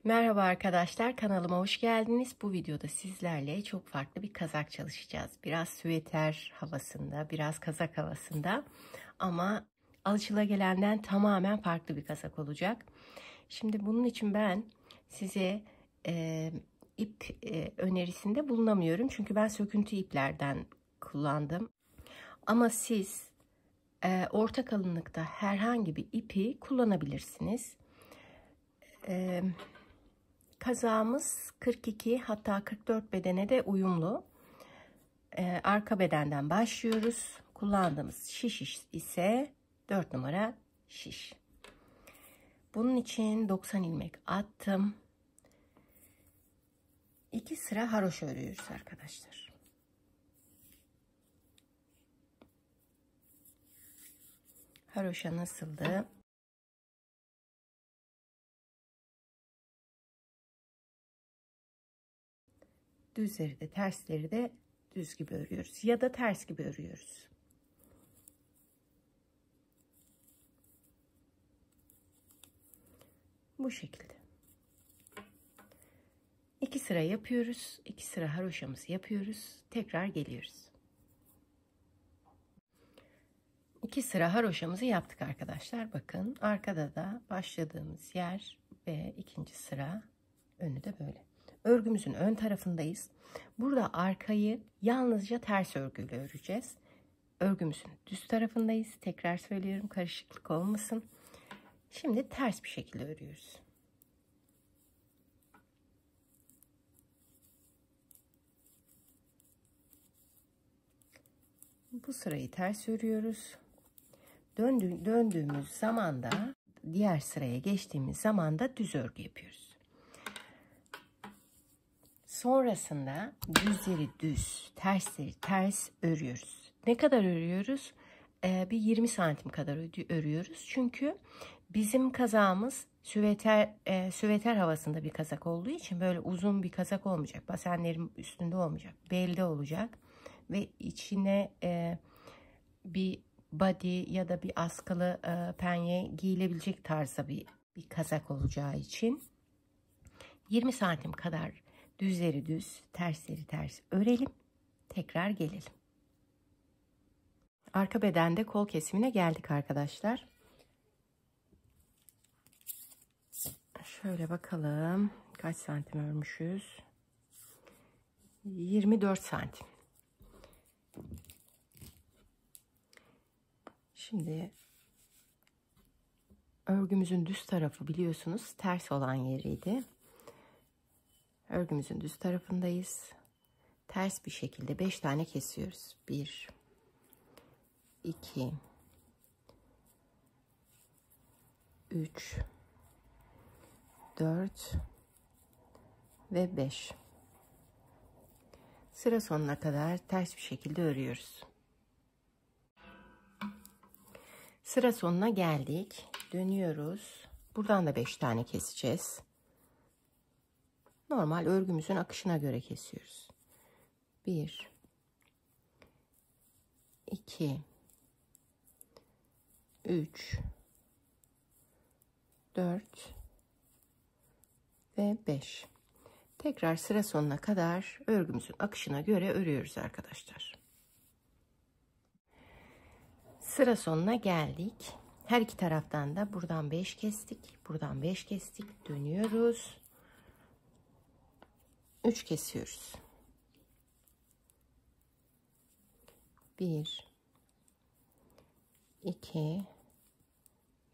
Merhaba arkadaşlar, kanalıma hoş geldiniz. Bu videoda sizlerle çok farklı bir kazak çalışacağız. Biraz süveter havasında, biraz kazak havasında ama alışılagelenden tamamen farklı bir kazak olacak. Şimdi bunun için ben size ip önerisinde bulunamıyorum. Çünkü ben söküntü iplerden kullandım. Ama siz orta kalınlıkta herhangi bir ipi kullanabilirsiniz. Kazağımız 42 hatta 44 bedene de uyumlu. Arka bedenden başlıyoruz. Kullandığımız şiş ise 4 numara şiş. Bunun için 90 ilmek attım. 2 sıra haroşa örüyoruz arkadaşlar. Haroşa nasıldı? Düzleri de tersleri de düz gibi örüyoruz ya da ters gibi örüyoruz. Bu şekilde. 2 sıra yapıyoruz. 2 sıra haroşamızı yapıyoruz. Tekrar geliyoruz. 2 sıra haroşamızı yaptık arkadaşlar. Bakın arkada da başladığımız yer ve ikinci sıra önü de böyle. Örgümüzün ön tarafındayız. Burada arkayı yalnızca ters örgüyle öreceğiz. Örgümüzün düz tarafındayız. Tekrar söylüyorum, karışıklık olmasın. Şimdi ters bir şekilde örüyoruz. Bu sırayı ters örüyoruz. Döndüğümüz zaman da diğer sıraya geçtiğimiz zaman da düz örgü yapıyoruz. Sonrasında düzleri düz, tersleri ters örüyoruz. Ne kadar örüyoruz? Bir 20 santim kadar örüyoruz. Çünkü bizim kazağımız süveter havasında bir kazak olduğu için böyle uzun bir kazak olmayacak. Basenlerin üstünde olmayacak. Belde olacak. Ve içine bir body ya da bir askılı penye giyilebilecek tarzda bir kazak olacağı için 20 santim kadar düzleri düz, tersleri ters örelim. Tekrar gelelim. Arka bedende kol kesimine geldik arkadaşlar. Şöyle bakalım kaç santim örmüşüz? 24 santim. Şimdi örgümüzün düz tarafı biliyorsunuz ters olan yeriydi. Örgümüzün düz tarafındayız. Ters bir şekilde 5 tane kesiyoruz. 1 2 3 4 ve 5. Sıra sonuna kadar ters bir şekilde örüyoruz. Sıra sonuna geldik. Dönüyoruz. Buradan da 5 tane keseceğiz. Normal örgümüzün akışına göre kesiyoruz. 1 2 3 4 ve 5. Tekrar sıra sonuna kadar örgümüzün akışına göre örüyoruz arkadaşlar. Sıra sonuna geldik. Her iki taraftan da buradan 5 kestik. Buradan 5 kestik. Dönüyoruz. 3 kesiyoruz. 1 2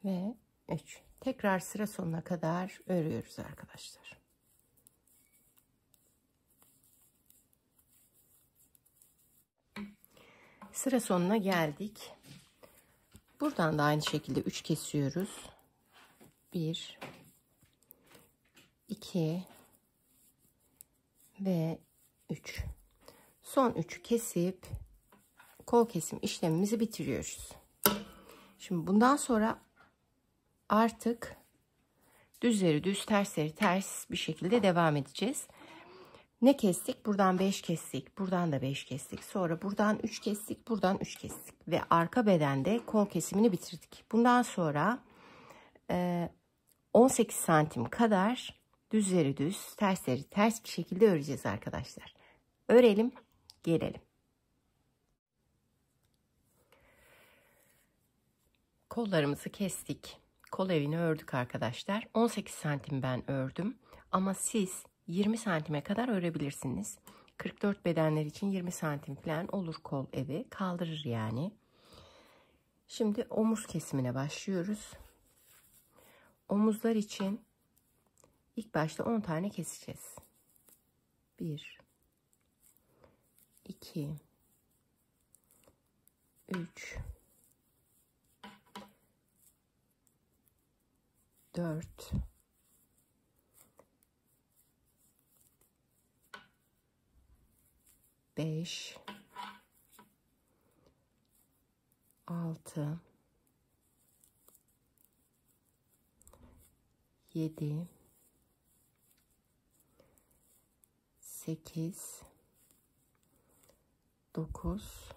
ve 3. Tekrar sıra sonuna kadar örüyoruz arkadaşlar. Sıra sonuna geldik. Buradan da aynı şekilde 3 kesiyoruz. 1 2 ve 3. Son 3'ü kesip kol kesim işlemimizi bitiriyoruz. Şimdi bundan sonra artık düzleri düz, tersleri ters bir şekilde devam edeceğiz. Ne kestik? Buradan 5 kestik. Buradan da 5 kestik. Sonra buradan 3 kestik. Buradan 3 kestik. Ve arka bedende kol kesimini bitirdik. Bundan sonra 18 santim kadar düzleri düz, tersleri ters bir şekilde öreceğiz arkadaşlar. Örelim, gelelim. Kollarımızı kestik. Kol evini ördük arkadaşlar. 18 santim ben ördüm. Ama siz 20 santime kadar örebilirsiniz. 44 bedenler için 20 santim falan olur kol evi. Kaldırır yani. Şimdi omuz kesimine başlıyoruz. Omuzlar için ilk başta 10 tane keseceğiz. 1 2 3 4 5 6 7 8 9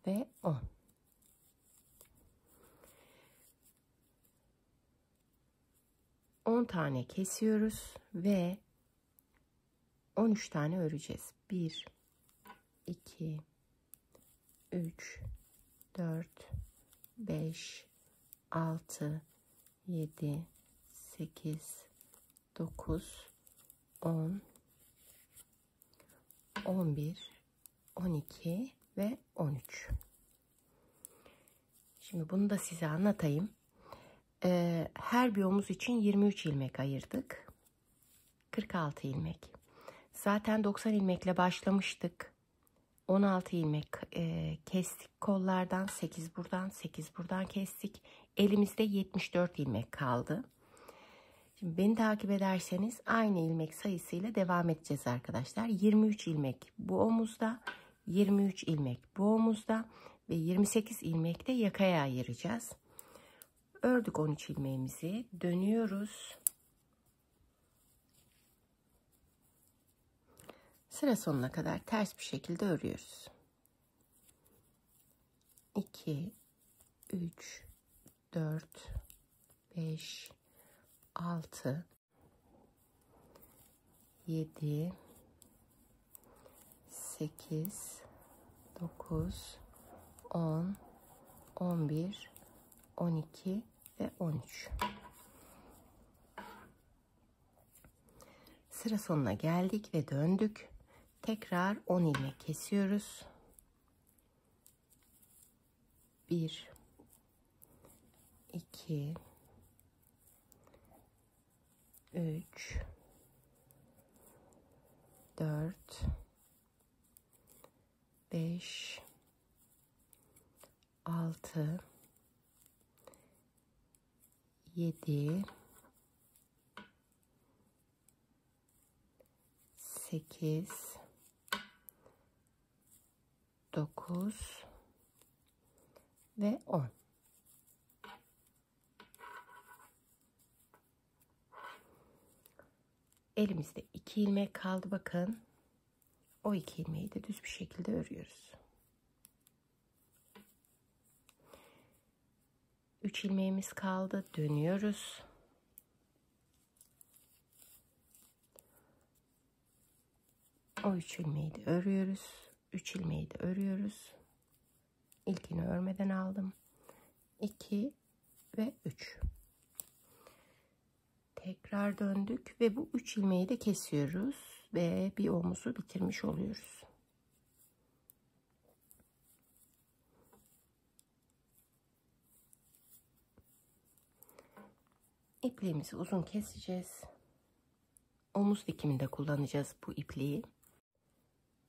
ve 10. Tane kesiyoruz ve 13 tane öreceğiz. 1 2 3 4 5 6 7 8 9 10 11 12 ve 13. Şimdi bunu da size anlatayım. Her bir omuz için 23 ilmek ayırdık. 46 ilmek. Zaten 90 ilmekle başlamıştık. 16 ilmek kestik kollardan. 8 buradan, 8 buradan kestik. Elimizde 74 ilmek kaldı. Şimdi beni takip ederseniz aynı ilmek sayısıyla devam edeceğiz arkadaşlar. 23 ilmek bu omuzda, 23 ilmek bu omuzda ve 28 ilmek de yakaya ayıracağız. Ördük 13 ilmeğimizi, dönüyoruz. Sıra sonuna kadar ters bir şekilde örüyoruz. 2 3 4 5 6 7 8 9 10 11 12 ve 13. Sıra sonuna geldik ve döndük. Tekrar 10 ilmek kesiyoruz. 1 2 3 4 5 6 7 8 9 ve 10. Elimizde 2 ilmek kaldı bakın. O 2 ilmeği de düz bir şekilde örüyoruz. 3 ilmeğimiz kaldı. Dönüyoruz. O 3 ilmeği de örüyoruz. 3 ilmeği de örüyoruz. İlkini örmeden aldım. 2 ve 3. Tekrar döndük ve bu 3 ilmeği de kesiyoruz ve bir omuzu bitirmiş oluyoruz. İpliğimizi uzun keseceğiz. Omuz dikiminde kullanacağız bu ipliği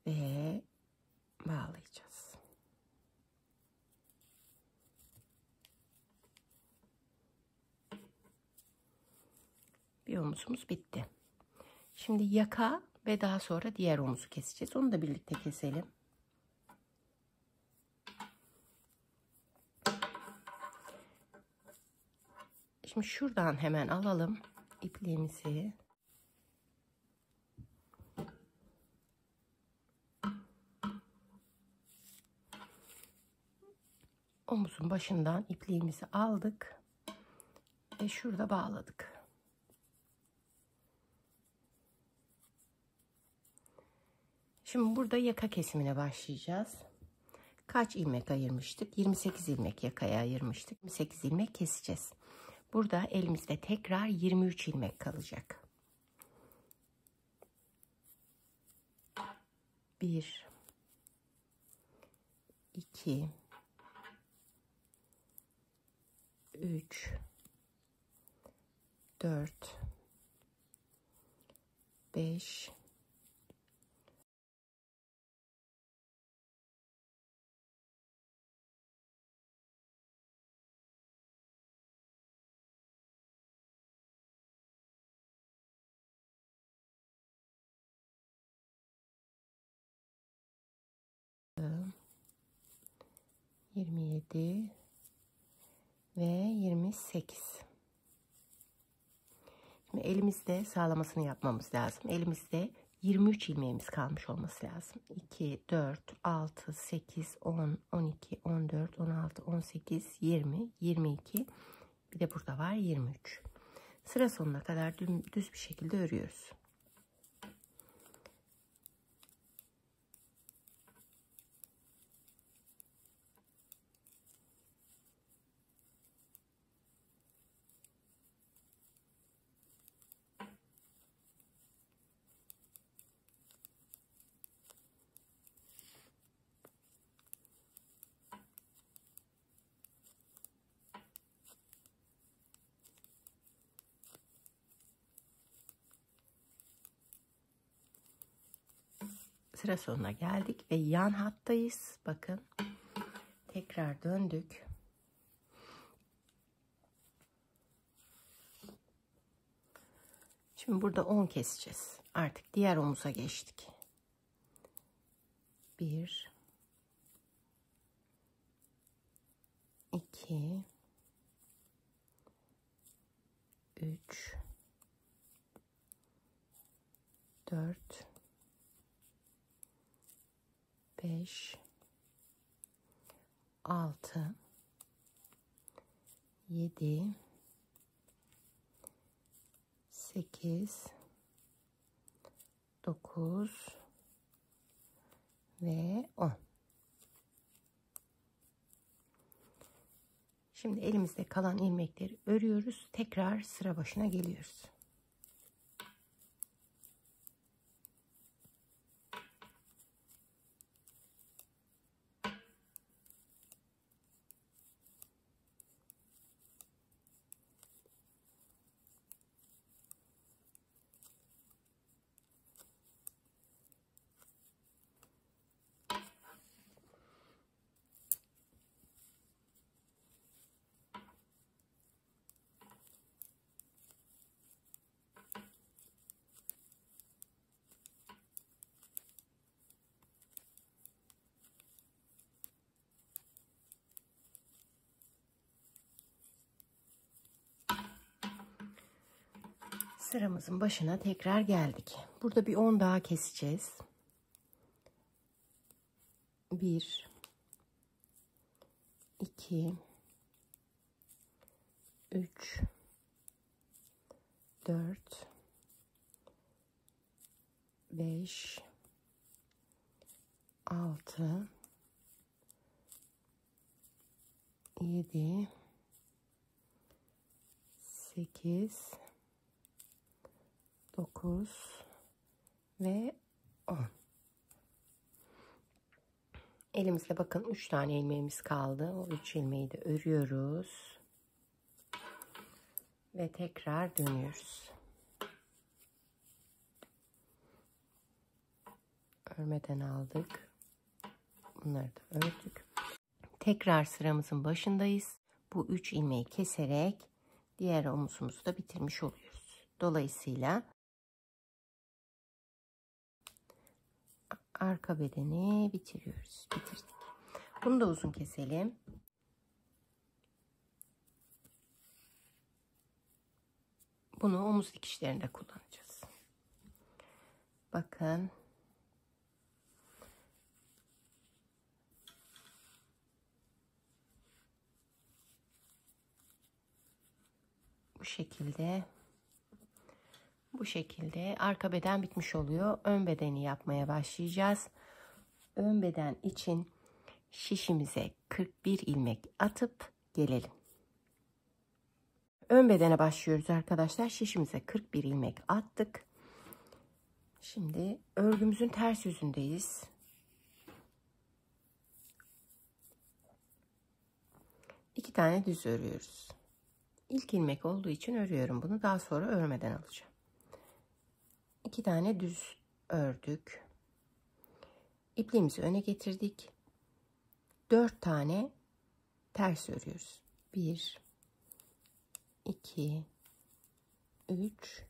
ve bağlayacağız. Bir omuzumuz bitti. Şimdi yaka ve daha sonra diğer omuzu keseceğiz. Onu da birlikte keselim. Şimdi şuradan hemen alalım ipliğimizi. Omuzun başından ipliğimizi aldık ve şurada bağladık. Şimdi burada yaka kesimine başlayacağız. Kaç ilmek ayırmıştık? 28 ilmek yakaya ayırmıştık. 28 ilmek keseceğiz. Burada elimizde tekrar 23 ilmek kalacak. 1 2 3 4 5 27 ve 28. Şimdi elimizde sağlamasını yapmamız lazım. Elimizde 23 ilmeğimiz kalmış olması lazım. 2, 4, 6, 8, 10, 12, 14, 16, 18, 20, 22. Bir de burada var 23. Sıra sonuna kadar düz bir şekilde örüyoruz. Sıra sonuna geldik ve yan hattayız. Bakın. Tekrar döndük. Şimdi burada 10 keseceğiz. Artık diğer omuza geçtik. 1 2 3 4 5 6 7 8 9 ve 10. Şimdi elimizde kalan ilmekleri örüyoruz. Tekrar sıra başına geliyoruz. Sıramızın başına tekrar geldik. Burada bir 10 daha keseceğiz. 1 2 3 4 5 6 7 8 9 ve 10. Elimizde bakın 3 tane ilmeğimiz kaldı. O 3 ilmeği de örüyoruz. Ve tekrar dönüyoruz. Örmeden aldık. Bunları da ördük. Tekrar sıramızın başındayız. Bu 3 ilmeği keserek diğer omuzumuzu da bitirmiş oluyoruz. Dolayısıyla arka bedeni bitiriyoruz. Bitirdik. Bunu da uzun keselim. Bunu omuz dikişlerinde kullanacağız. Bakın. Bu şekilde Bu şekilde arka beden bitmiş oluyor. Ön bedeni yapmaya başlayacağız. Ön beden için şişimize 41 ilmek atıp gelelim. Ön bedene başlıyoruz arkadaşlar. Şişimize 41 ilmek attık. Şimdi örgümüzün ters yüzündeyiz. İki tane düz örüyoruz. İlk ilmek olduğu için örüyorum bunu. Daha sonra örmeden alacağım. 2 tane düz ördük. İpliğimizi öne getirdik. 4 tane ters örüyoruz. 1, 2, 3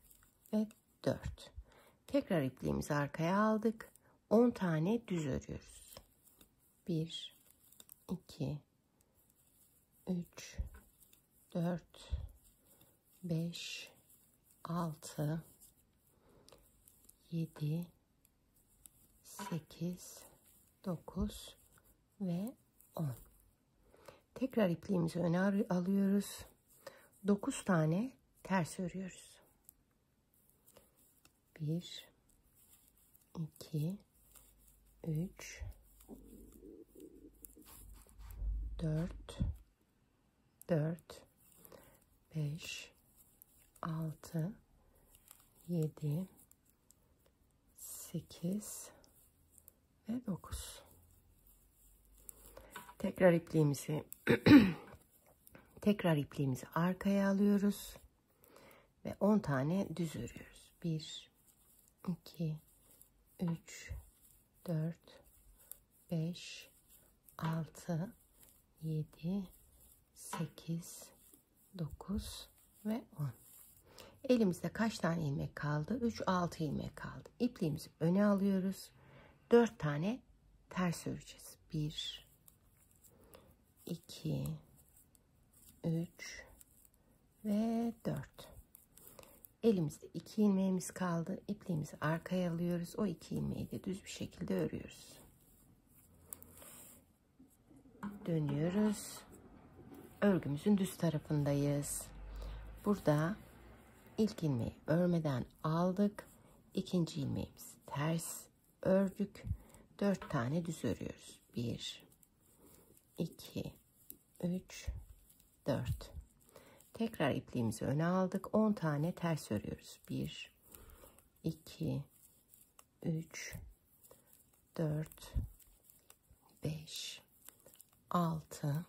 ve 4. Tekrar ipliğimizi arkaya aldık. 10 tane düz örüyoruz. 1, 2, 3, 4, 5, 6, 7, 8, 9 ve 10. Tekrar ipliğimizi öne alıyoruz. 9 tane ters örüyoruz. 1, 2, 3, 4, 5, 6, 7, 8 ve 9. Tekrar ipliğimizi arkaya alıyoruz ve 10 tane düz örüyoruz. 1, 2, 3, 4, 5, 6, 7, 8, 9 ve 10. Elimizde kaç tane ilmek kaldı? 3, 6 ilmek kaldı. İpliğimizi öne alıyoruz. 4 tane ters öreceğiz. 1, 2, 3 ve 4. Elimizde 2 ilmeğimiz kaldı. İpliğimizi arkaya alıyoruz. O 2 ilmeği de düz bir şekilde örüyoruz. Dönüyoruz. Örgümüzün düz tarafındayız. Burada ilk ilmeği örmeden aldık. İkinci ilmeğimizi ters ördük. 4 tane düz örüyoruz. 1, 2, 3, 4. Tekrar ipliğimizi öne aldık. 10 tane ters örüyoruz. 1, 2, 3, 4, 5, 6,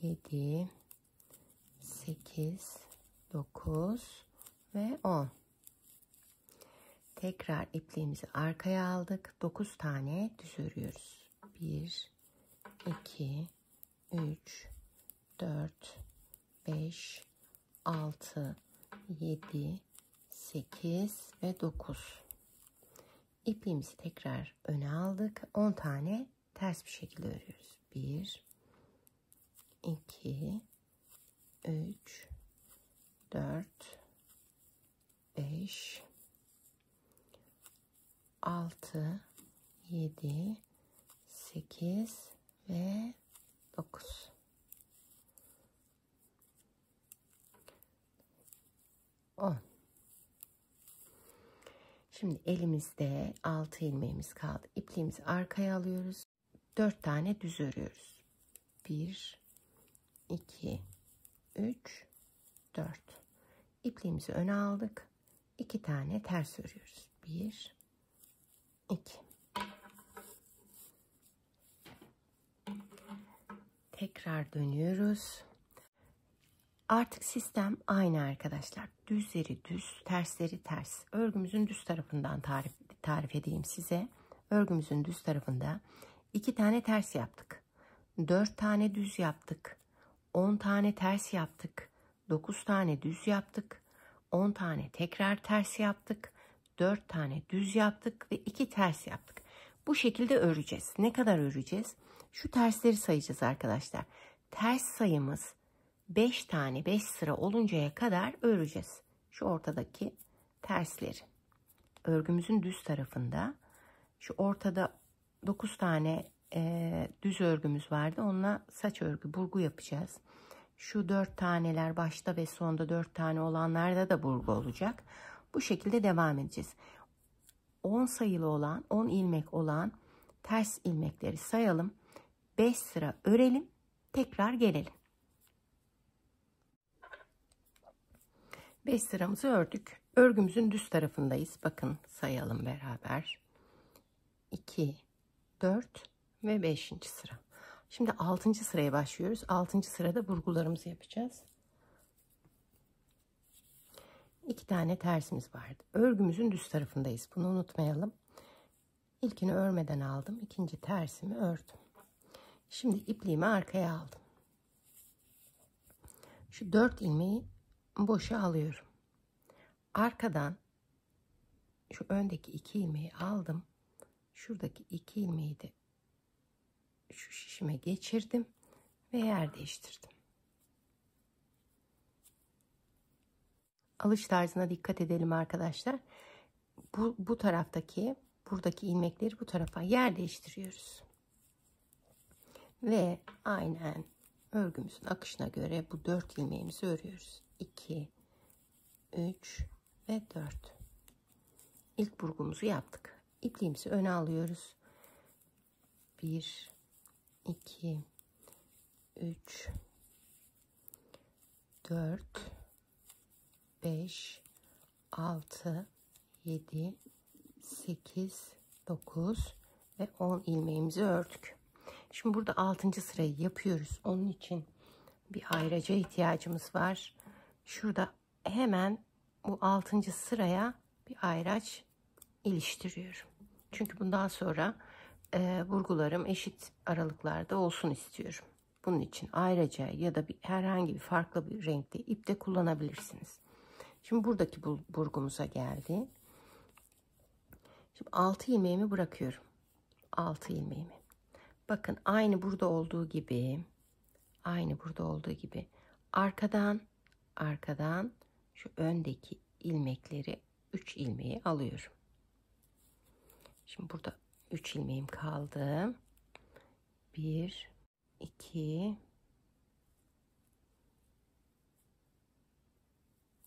7, 8, 9 ve 10. Tekrar ipliğimizi arkaya aldık. 9 tane düz örüyoruz. 1, 2, 3, 4, 5, 6, 7, 8 ve 9. İpliğimizi tekrar öne aldık. 10 tane ters bir şekilde örüyoruz. 1, 2, 3, 4, 5, 6, 7, 8 ve 9. 10. Şimdi elimizde 6 ilmeğimiz kaldı. İpliğimizi arkaya alıyoruz. 4 tane düz örüyoruz. 1, 2, 3, 4. İpliğimizi öne aldık. 2 tane ters örüyoruz. 1, 2. Tekrar dönüyoruz. Artık sistem aynı arkadaşlar. Düzleri düz, tersleri ters. Örgümüzün düz tarafından tarif edeyim size. Örgümüzün düz tarafında 2 tane ters yaptık. 4 tane düz yaptık. 10 tane ters yaptık. 9 tane düz yaptık. 10 tane tekrar ters yaptık. 4 tane düz yaptık ve 2 ters yaptık. Bu şekilde öreceğiz. Ne kadar öreceğiz? Şu tersleri sayacağız arkadaşlar. Ters sayımız 5 tane 5 sıra oluncaya kadar öreceğiz. Şu ortadaki tersleri. Örgümüzün düz tarafında şu ortada 9 tane düz örgümüz vardı. Onunla saç örgü, burgu yapacağız. Şu 4 taneler başta ve sonda 4 tane olanlarda da burgu olacak. Bu şekilde devam edeceğiz. 10 sayılı olan, 10 ilmek olan ters ilmekleri sayalım. 5 sıra örelim. Tekrar gelelim. 5 sıramızı ördük. Örgümüzün düz tarafındayız. Bakın sayalım beraber. 2, 4 ve 5. sıra. Şimdi 6. sıraya başlıyoruz. 6. sırada burgularımızı yapacağız. 2 tane tersimiz vardı. Örgümüzün düz tarafındayız. Bunu unutmayalım. İlkini örmeden aldım. İkinci tersimi ördüm. Şimdi ipliğimi arkaya aldım. Şu 4 ilmeği boşa alıyorum. Arkadan şu öndeki 2 ilmeği aldım. Şuradaki 2 ilmeği de şu şişime geçirdim ve yer değiştirdim. Alış tarzına dikkat edelim arkadaşlar. Bu taraftaki, buradaki ilmekleri bu tarafa yer değiştiriyoruz. Ve aynen örgümüzün akışına göre bu 4 ilmeğimizi örüyoruz. 2, 3 ve 4. İlk burgumuzu yaptık. İpliğimizi öne alıyoruz. 1, 2, 3, 4, 5, 6, 7, 8, 9 ve 10 ilmeğimizi ördük. Şimdi burada 6. sırayı yapıyoruz. Onun için bir ayraca ihtiyacımız var. Şurada hemen bu 6. sıraya bir ayraç iliştiriyorum. Çünkü bundan sonra burgularım eşit aralıklarda olsun istiyorum. Bunun için ayraca ya da herhangi bir farklı bir renkte ip de kullanabilirsiniz. Şimdi buradaki burgumuza geldi. Şimdi 6 ilmeğimi bırakıyorum. 6 ilmeğimi. Bakın aynı burada olduğu gibi arkadan şu öndeki ilmekleri 3 ilmeği alıyorum. Şimdi burada 3 ilmeğim kaldı. 1, 2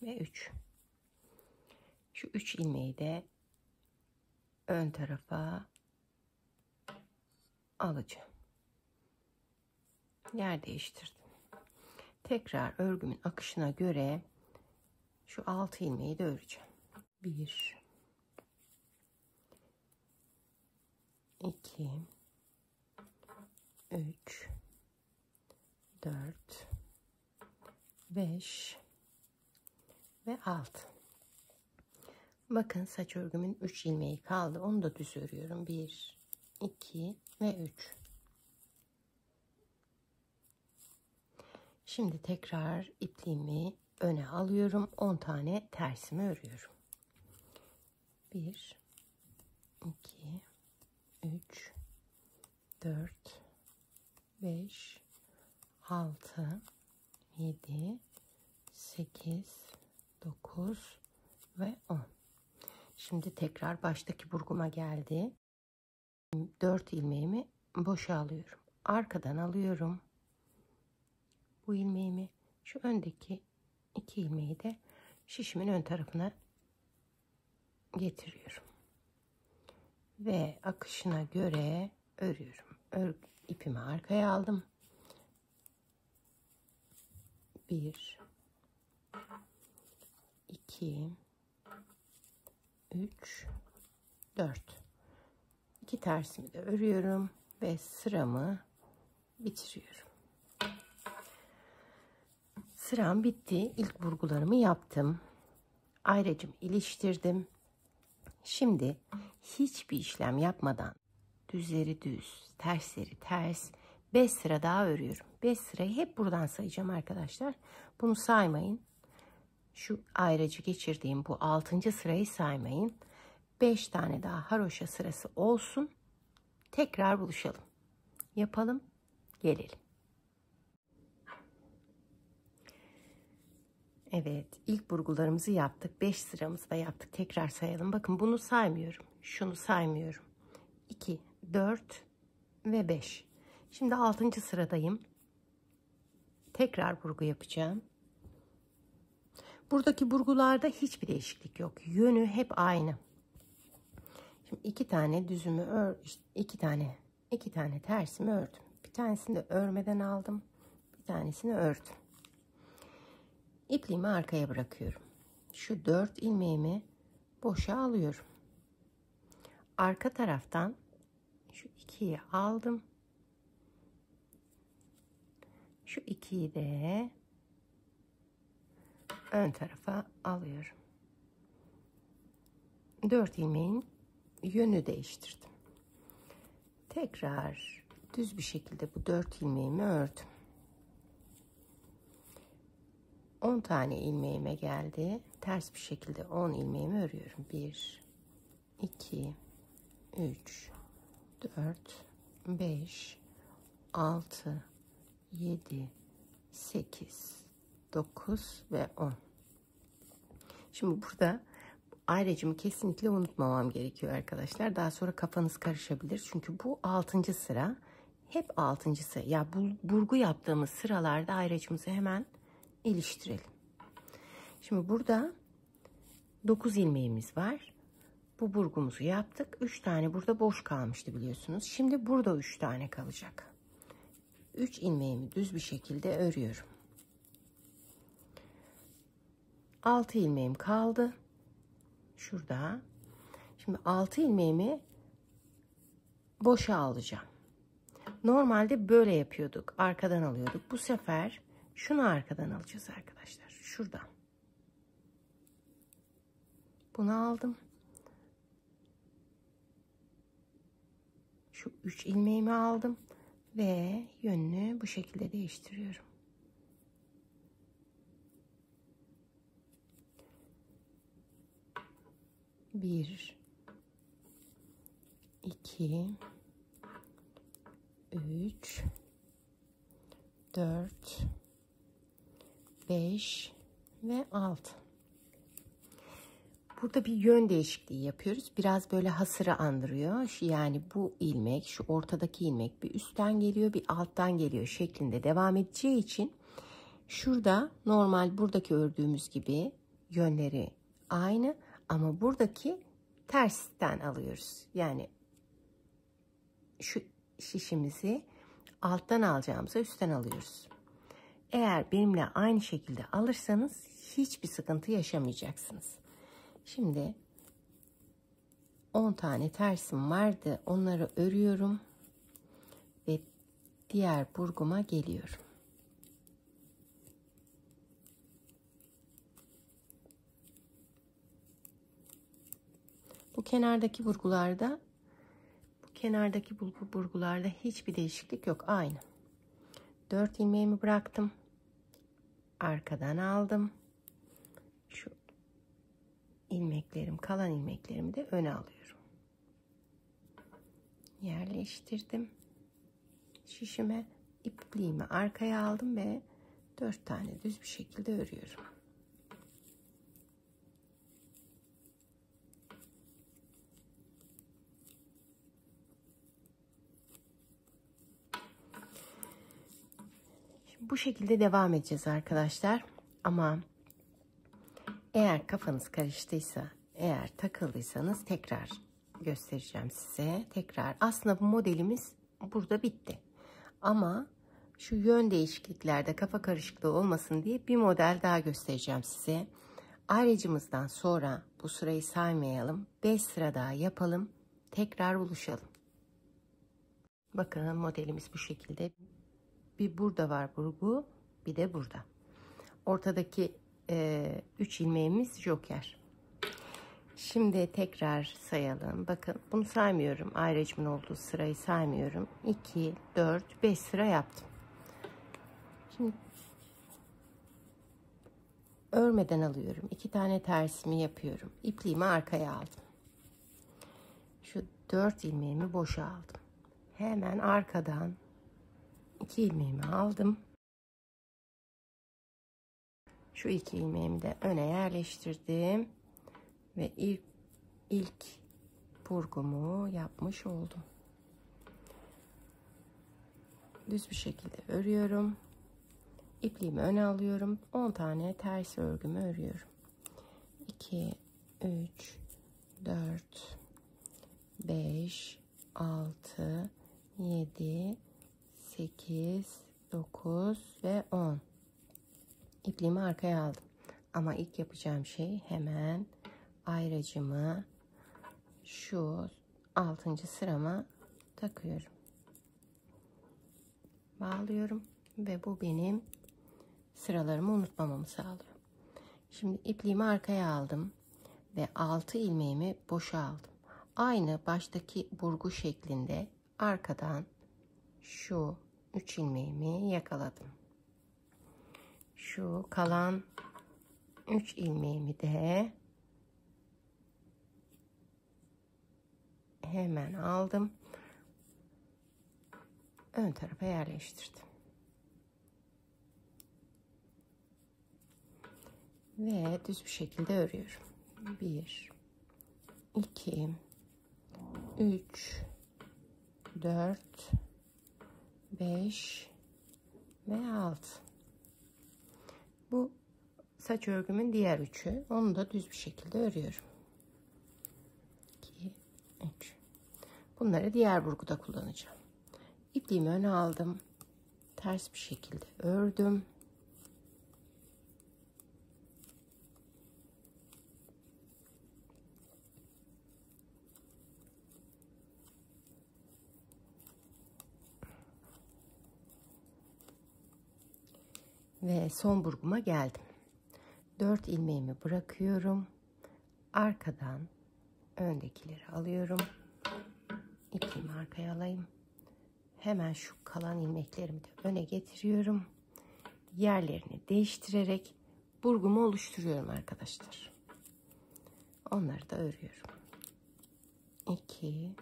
ve 3. Şu 3 ilmeği de ön tarafa alacağım. Yer değiştirdim. Tekrar örgümün akışına göre şu 6 ilmeği de öreceğim. 1, 2, 3, 4, 5 ve 6. Bakın saç örgümün 3 ilmeği kaldı. Onu da düz örüyorum. 1, 2 ve 3. Şimdi tekrar ipliğimi öne alıyorum. 10 tane tersimi örüyorum. 1, 2, 3, 4, 5, 6, 7, 8, 9 ve 10. Şimdi tekrar baştaki burguma geldi. 4 ilmeğimi boşa alıyorum. Arkadan alıyorum. Bu ilmeğimi, şu öndeki 2 ilmeği de şişimin ön tarafına getiriyorum. Ve akışına göre örüyorum. İpimi arkaya aldım. 1, 2, 3, 4. 2 tersimi de örüyorum ve sıramı bitiriyorum. Sıram bitti. İlk burgularımı yaptım. Ayracımı iliştirdim. Şimdi hiçbir işlem yapmadan düzleri düz, tersleri ters 5 sıra daha örüyorum. 5 sırayı hep buradan sayacağım arkadaşlar. Bunu saymayın. Şu ayracı geçirdiğim bu 6. sırayı saymayın. 5 tane daha haroşa sırası olsun. Tekrar buluşalım. Yapalım, gelelim. Evet, ilk burgularımızı yaptık. 5 sıramızı da yaptık. Tekrar sayalım. Bakın bunu saymıyorum. Şunu saymıyorum. 2, 4 ve 5. Şimdi 6. sıradayım. Tekrar burgu yapacağım. Buradaki burgularda hiçbir değişiklik yok. Yönü hep aynı. Şimdi 2 tane düzümü iki tane tersimi ördüm. Bir tanesini de örmeden aldım. Bir tanesini ördüm. İpliğimi arkaya bırakıyorum. Şu 4 ilmeğimi boşa alıyorum. Arka taraftan şu 2'yi aldım. Şu 2'yi de ön tarafa alıyorum. 4 ilmeğin yönü değiştirdim. Tekrar düz bir şekilde bu 4 ilmeğimi ördüm. 10 tane ilmeğime geldi. Ters bir şekilde 10 ilmeğimi örüyorum. 1 2 3 4 5 6 7 8 9 ve 10. Şimdi burada ayrıcımı kesinlikle unutmamam gerekiyor arkadaşlar. Daha sonra kafanız karışabilir. Çünkü bu 6. sıra. Hep 6. sıra. Ya bu burgu yaptığımız sıralarda ayrıcımızı hemen iliştirelim. Şimdi burada 9 ilmeğimiz var. Bu burgumuzu yaptık. 3 tane burada boş kalmıştı biliyorsunuz. Şimdi burada 3 tane kalacak. 3 ilmeğimi düz bir şekilde örüyorum. 6 ilmeğim kaldı. Şurada. Şimdi 6 ilmeğimi boşa alacağım. Normalde böyle yapıyorduk. Arkadan alıyorduk. Bu sefer şunu arkadan alacağız arkadaşlar. Şuradan. Bunu aldım. Şu 3 ilmeğimi aldım ve yönünü bu şekilde değiştiriyorum. Bir, 2, 3, 4, 5 ve 6. Burada bir yön değişikliği yapıyoruz. Biraz böyle hasırı andırıyor. Yani bu ilmek, şu ortadaki ilmek bir üstten geliyor, bir alttan geliyor şeklinde devam edeceği için şurada normal buradaki ördüğümüz gibi yönleri aynı ama buradaki tersten alıyoruz. Yani şu şişimizi alttan alacağımıza üstten alıyoruz. Eğer benimle aynı şekilde alırsanız hiçbir sıkıntı yaşamayacaksınız. Şimdi 10 tane tersim vardı. Onları örüyorum ve diğer burguma geliyorum. Bu kenardaki burgularda hiçbir değişiklik yok. Aynı. 4 ilmeğimi bıraktım. Arkadan aldım. Şu kalan ilmeklerimi de öne alıyorum. Yerleştirdim. Şişime ipliğimi arkaya aldım ve 4 tane düz bir şekilde örüyorum. Şimdi bu şekilde devam edeceğiz arkadaşlar. Ama eğer kafanız karıştıysa, eğer takıldıysanız tekrar göstereceğim size. Aslında bu modelimiz burada bitti. Ama şu yön değişikliklerde kafa karışıklığı olmasın diye bir model daha göstereceğim size. Ayrıcımızdan sonra bu sırayı saymayalım. 5 sıra daha yapalım. Tekrar buluşalım. Bakın modelimiz bu şekilde. Bir burada var burgu, bir de burada. Ortadaki 3 ilmeğimiz joker. Şimdi tekrar sayalım. Bakın bunu saymıyorum. Ayrıcımın olduğu sırayı saymıyorum. 2, 4, 5 sıra yaptım. Şimdi örmeden alıyorum. 2 tane tersimi yapıyorum. İpliğimi arkaya aldım. Şu 4 ilmeğimi boşa aldım. Hemen arkadan 2 ilmeğimi aldım. Şu 2 ilmeğimi de öne yerleştirdim. Ve ilk burgumu yapmış oldum. Düz bir şekilde örüyorum. ipliğimi öne alıyorum. 10 tane ters örgümü örüyorum. 2, 3, 4, 5, 6, 7, 8, 9 ve 10. İpliğimi arkaya aldım. Ama ilk yapacağım şey hemen ayracımı şu 6. sırama takıyorum. Bağlıyorum ve bu benim sıralarımı unutmamamı sağlıyor. Şimdi ipliğimi arkaya aldım ve 6 ilmeğimi boşa aldım. Aynı baştaki burgu şeklinde arkadan şu 3 ilmeğimi yakaladım. Şu kalan 3 ilmeğimi de hemen aldım. Ön tarafa yerleştirdim. Ve düz bir şekilde örüyorum. 1, 2, 3, 4, 5 ve 6. Bu saç örgümün diğer üçü. Onu da düz bir şekilde örüyorum. 2, 3. Bunları diğer burguda kullanacağım. İpliğimi öne aldım. Ters bir şekilde ördüm. Ve son burguma geldim. 4 ilmeğimi bırakıyorum. Arkadan öndekileri alıyorum. İpliğimi arkaya alayım. Hemen şu kalan ilmeklerimi de öne getiriyorum. Yerlerini değiştirerek burgumu oluşturuyorum arkadaşlar. Onları da örüyorum. 2,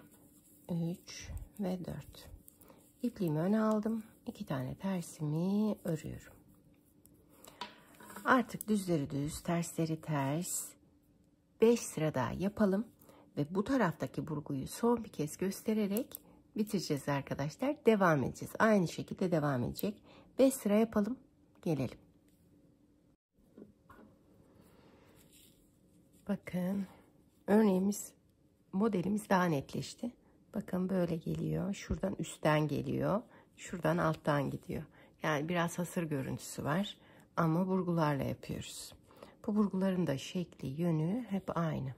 3 ve 4. İpliğimi öne aldım. 2 tane tersimi örüyorum. Artık düzleri düz, tersleri ters 5 sıra daha yapalım ve bu taraftaki burguyu son bir kez göstererek bitireceğiz arkadaşlar. Devam edeceğiz. Aynı şekilde devam edecek. 5 sıra yapalım. Gelelim. Bakın örneğimiz, modelimiz daha netleşti. Bakın böyle geliyor. Şuradan üstten geliyor. Şuradan alttan gidiyor. Yani biraz hasır görüntüsü var. Ama burgularla yapıyoruz. Bu burguların da şekli, yönü hep aynı.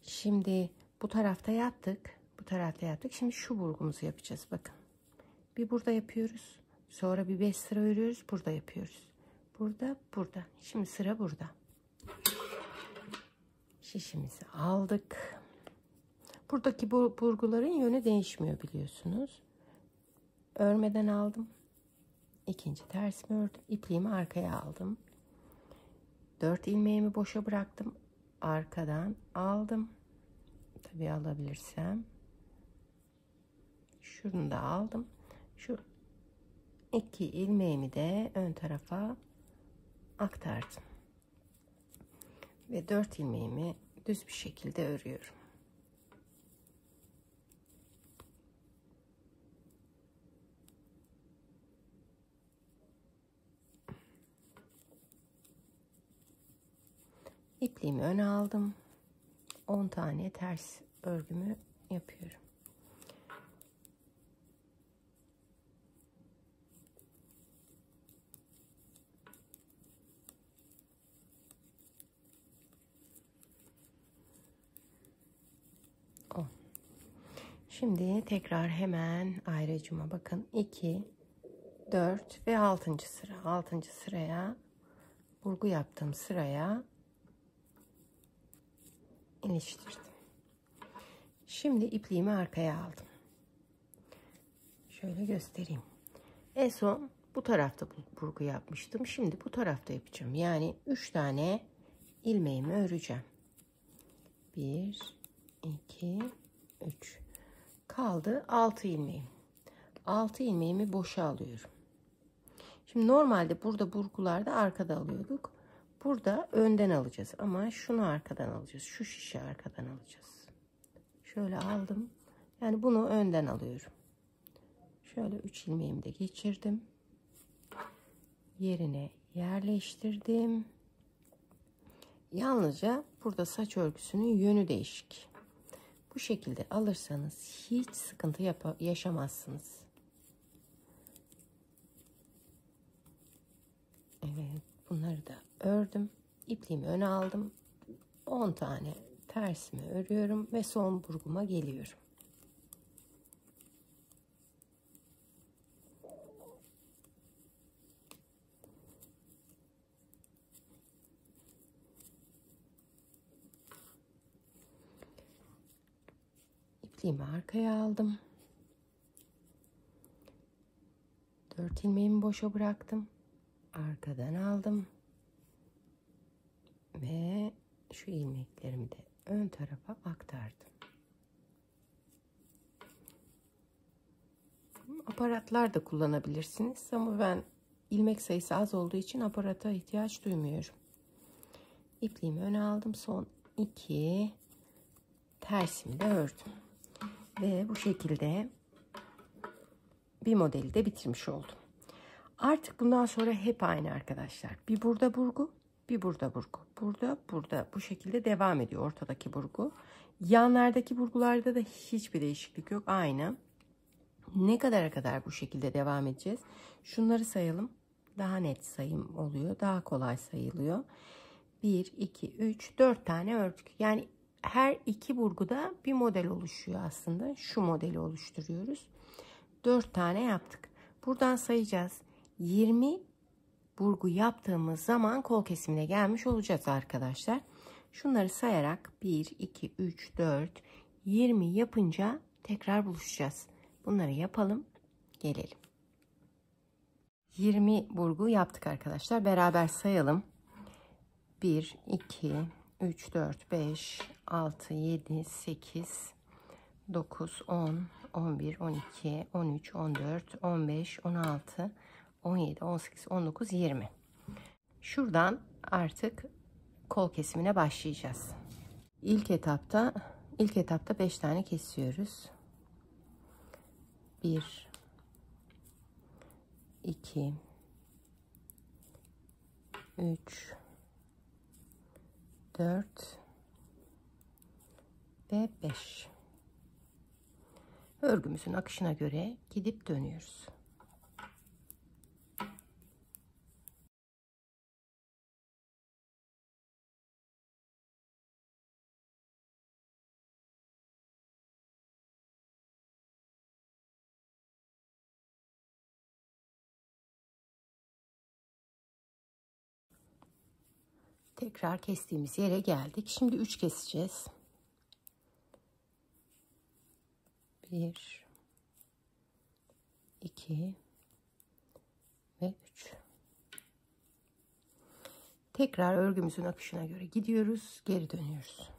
Şimdi bu tarafta yaptık. Bu tarafta yaptık. Şimdi şu burgumuzu yapacağız. Bakın. Bir burada yapıyoruz. Sonra bir 5 sıra örüyoruz. Burada yapıyoruz. Burada, burada. Şimdi sıra burada. Şişimizi aldık. Buradaki bu burguların yönü değişmiyor biliyorsunuz. Örmeden aldım. İkinci tersimi ördüm. İpliğimi arkaya aldım. 4 ilmeğimi boşa bıraktım. Arkadan aldım. Tabii alabilirsem. Şunu da aldım. Şu 2 ilmeğimi de ön tarafa aktardım. Ve 4 ilmeğimi düz bir şekilde örüyorum. İpliğimi öne aldım. 10 tane ters örgümü yapıyorum. Şimdi tekrar hemen ayracıma bakın. 2, 4 ve 6. sıra. 6. sıraya, burgu yaptığım sıraya iliştirdim. Şimdi ipliğimi arkaya aldım. Şöyle göstereyim. En son bu tarafta burgu yapmıştım. Şimdi bu tarafta yapacağım. Yani 3 tane ilmeğimi öreceğim. 1, 2, 3. Kaldı 6 ilmeğim. 6 ilmeğimi boşa alıyorum. Şimdi normalde burada burgularda arkada alıyorduk. Burada önden alacağız ama şunu arkadan alacağız. Şu şişi arkadan alacağız. Şöyle aldım. Yani bunu önden alıyorum. Şöyle 3 ilmeğimi de geçirdim. yerine yerleştirdim. Yalnızca burada saç örgüsünün yönü değişik. Bu şekilde alırsanız hiç sıkıntı yaşamazsınız. Evet, bunları da ördüm. İpliğimi öne aldım. 10 tane tersimi örüyorum ve son burguma geliyorum. İpliğimi arkaya aldım. 4 ilmeğimi boşa bıraktım. Arkadan aldım. Ve şu ilmeklerimi de ön tarafa aktardım. Aparatlar da kullanabilirsiniz ama ben ilmek sayısı az olduğu için aparata ihtiyaç duymuyorum. İpliğimi öne aldım. Son 2 tersimi de ördüm. Ve bu şekilde bir modeli de bitirmiş oldum. Artık bundan sonra hep aynı arkadaşlar. Bir burada burgu, bir burada burgu. Burada bu şekilde devam ediyor ortadaki burgu. Yanlardaki burgularda da hiçbir değişiklik yok. Aynı. Ne kadara kadar bu şekilde devam edeceğiz? Şunları sayalım. Daha net sayım oluyor. Daha kolay sayılıyor. 1, 2, 3, 4 tane ördük. Yani her iki burguda bir model oluşuyor aslında. Şu modeli oluşturuyoruz. 4 tane yaptık. Buradan sayacağız. 20 burgu yaptığımız zaman kol kesimine gelmiş olacağız arkadaşlar. Şunları sayarak 1, 2, 3, 4, 20 yapınca tekrar buluşacağız. Bunları yapalım. Gelelim. 20 burgu yaptık arkadaşlar. Beraber sayalım. 1, 2, 3, 4, 5, 6, 7, 8, 9, 10, 11, 12, 13, 14, 15, 16, 17, 18, 19, 20. Şuradan artık kol kesimine başlayacağız. İlk etapta 5 tane kesiyoruz. 1, 2, 3, 4 ve 5. Örgümüzün akışına göre gidip dönüyoruz. Tekrar kestiğimiz yere geldik. Şimdi 3 keseceğiz. 1, 2 ve 3. Tekrar örgümüzün akışına göre gidiyoruz, geri dönüyoruz.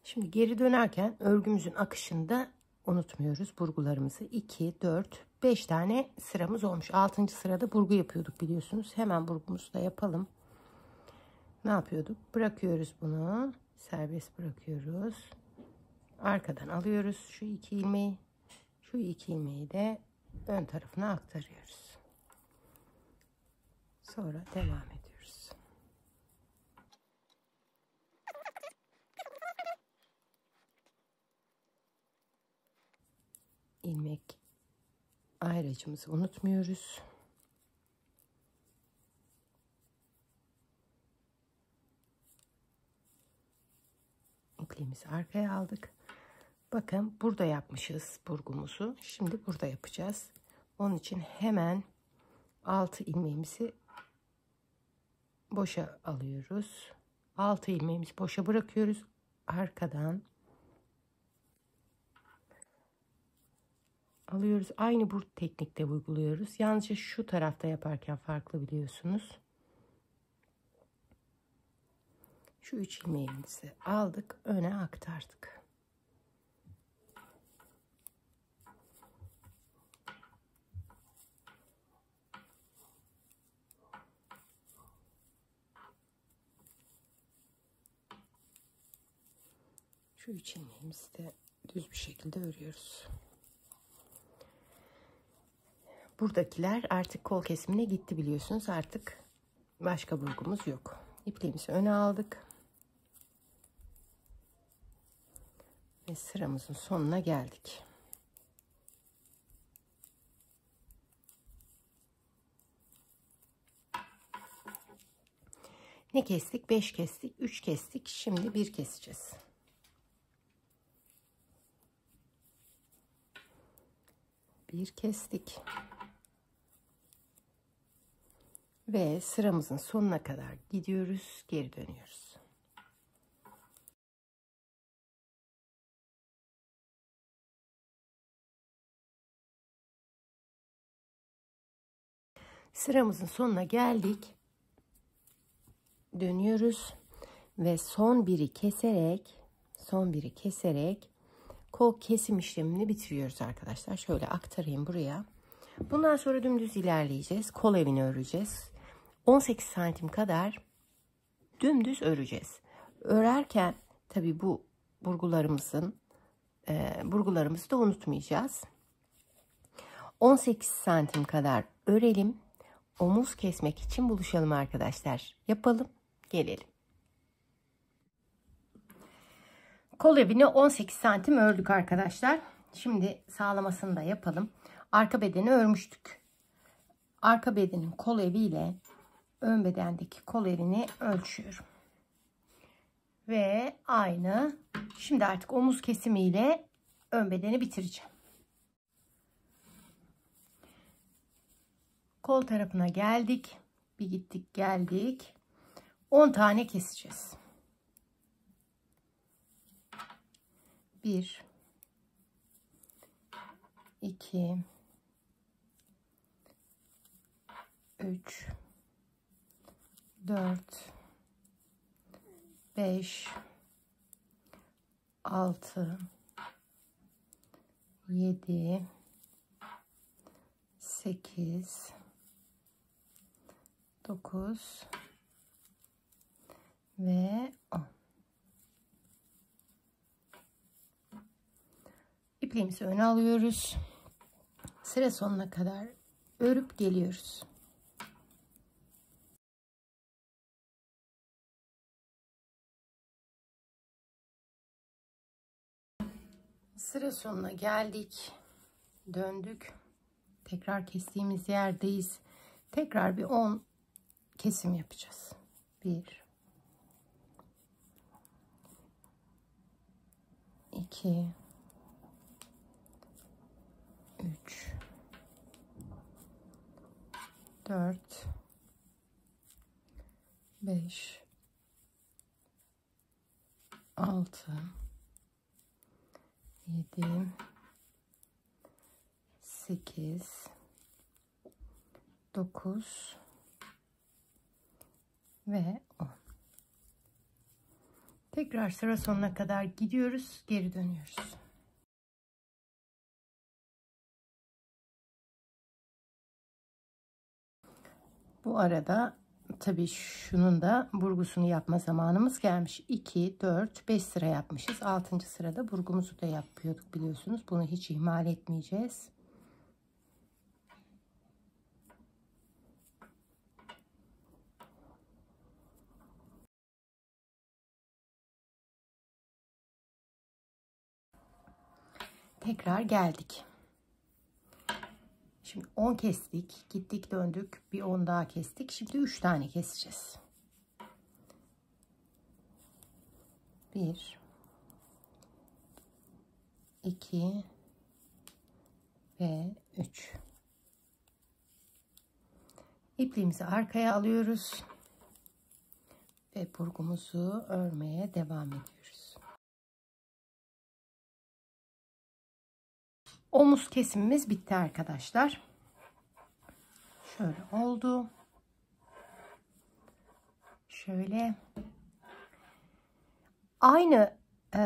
Şimdi geri dönerken örgümüzün akışında unutmuyoruz burgularımızı. 2, 4, 5 tane sıramız olmuş. 6. sırada burgu yapıyorduk biliyorsunuz. Hemen burgumuzu da yapalım. Ne yapıyorduk? Bırakıyoruz bunu. Serbest bırakıyoruz. Arkadan alıyoruz şu 2 ilmeği. Şu 2 ilmeği de ön tarafına aktarıyoruz. Sonra devam ediyoruz. İlmek ayracımızı unutmuyoruz. İpliğimizi arkaya aldık. Bakın burada yapmışız burgumuzu. Şimdi burada yapacağız. Onun için hemen 6 ilmeğimizi boşa alıyoruz. 6 ilmeğimizi boşa bırakıyoruz. Arkadan alıyoruz. Aynı bu teknikte uyguluyoruz. Yalnızca şu tarafta yaparken farklı biliyorsunuz. Şu 3 ilmeğimizi aldık. Öne aktardık. Şu 3 ilmeğimizi de düz bir şekilde örüyoruz. Buradakiler artık kol kesimine gitti biliyorsunuz. Artık başka burgumuz yok. İpliğimizi öne aldık. Ve sıramızın sonuna geldik. Ne kestik? 5 kestik, 3 kestik. Şimdi 1 keseceğiz. Bir kestik. Ve sıramızın sonuna kadar gidiyoruz, geri dönüyoruz. Sıramızın sonuna geldik. Dönüyoruz ve son biri keserek kol kesim işlemini bitiriyoruz arkadaşlar. Şöyle aktarayım buraya. Bundan sonra dümdüz ilerleyeceğiz. Kol evini öreceğiz. 18 santim kadar dümdüz öreceğiz. Örerken tabi bu burgularımızı da unutmayacağız. 18 santim kadar örelim. Omuz kesmek için buluşalım arkadaşlar. Yapalım, gelelim. Kol evini 18 santim ördük arkadaşlar. Şimdi sağlamasını da yapalım. Arka bedeni örmüştük. Arka bedenin kol eviyle ön bedendeki kol evini ölçüyorum. Ve aynı. Şimdi artık omuz kesimiyle ön bedeni bitireceğim. Kol tarafına geldik. Bir gittik geldik. 10 tane keseceğiz. 1 2 3 4 5 6 7 8 9 ve 10. İpliğimizi öne alıyoruz. Sıra sonuna kadar örüp geliyoruz. Sıra sonuna geldik. Döndük. Tekrar kestiğimiz yerdeyiz. Tekrar bir 10 kesim yapacağız. 1 2 3 4 5 6 7 8 9 ve 10. Tekrar sıra sonuna kadar gidiyoruz, geri dönüyoruz. Bu arada tabii şunun da burgusunu yapma zamanımız gelmiş. 2, 4, 5 sıra yapmışız. 6. sırada burgumuzu da yapıyorduk biliyorsunuz. Bunu hiç ihmal etmeyeceğiz. Tekrar geldik. Şimdi 10 kestik. Gittik döndük. Bir 10 daha kestik. Şimdi 3 tane keseceğiz. 1 2 ve 3. İpliğimizi arkaya alıyoruz. Ve burgumuzu örmeye devam ediyoruz. Omuz kesimimiz bitti arkadaşlar. Şöyle oldu. Şöyle. Aynı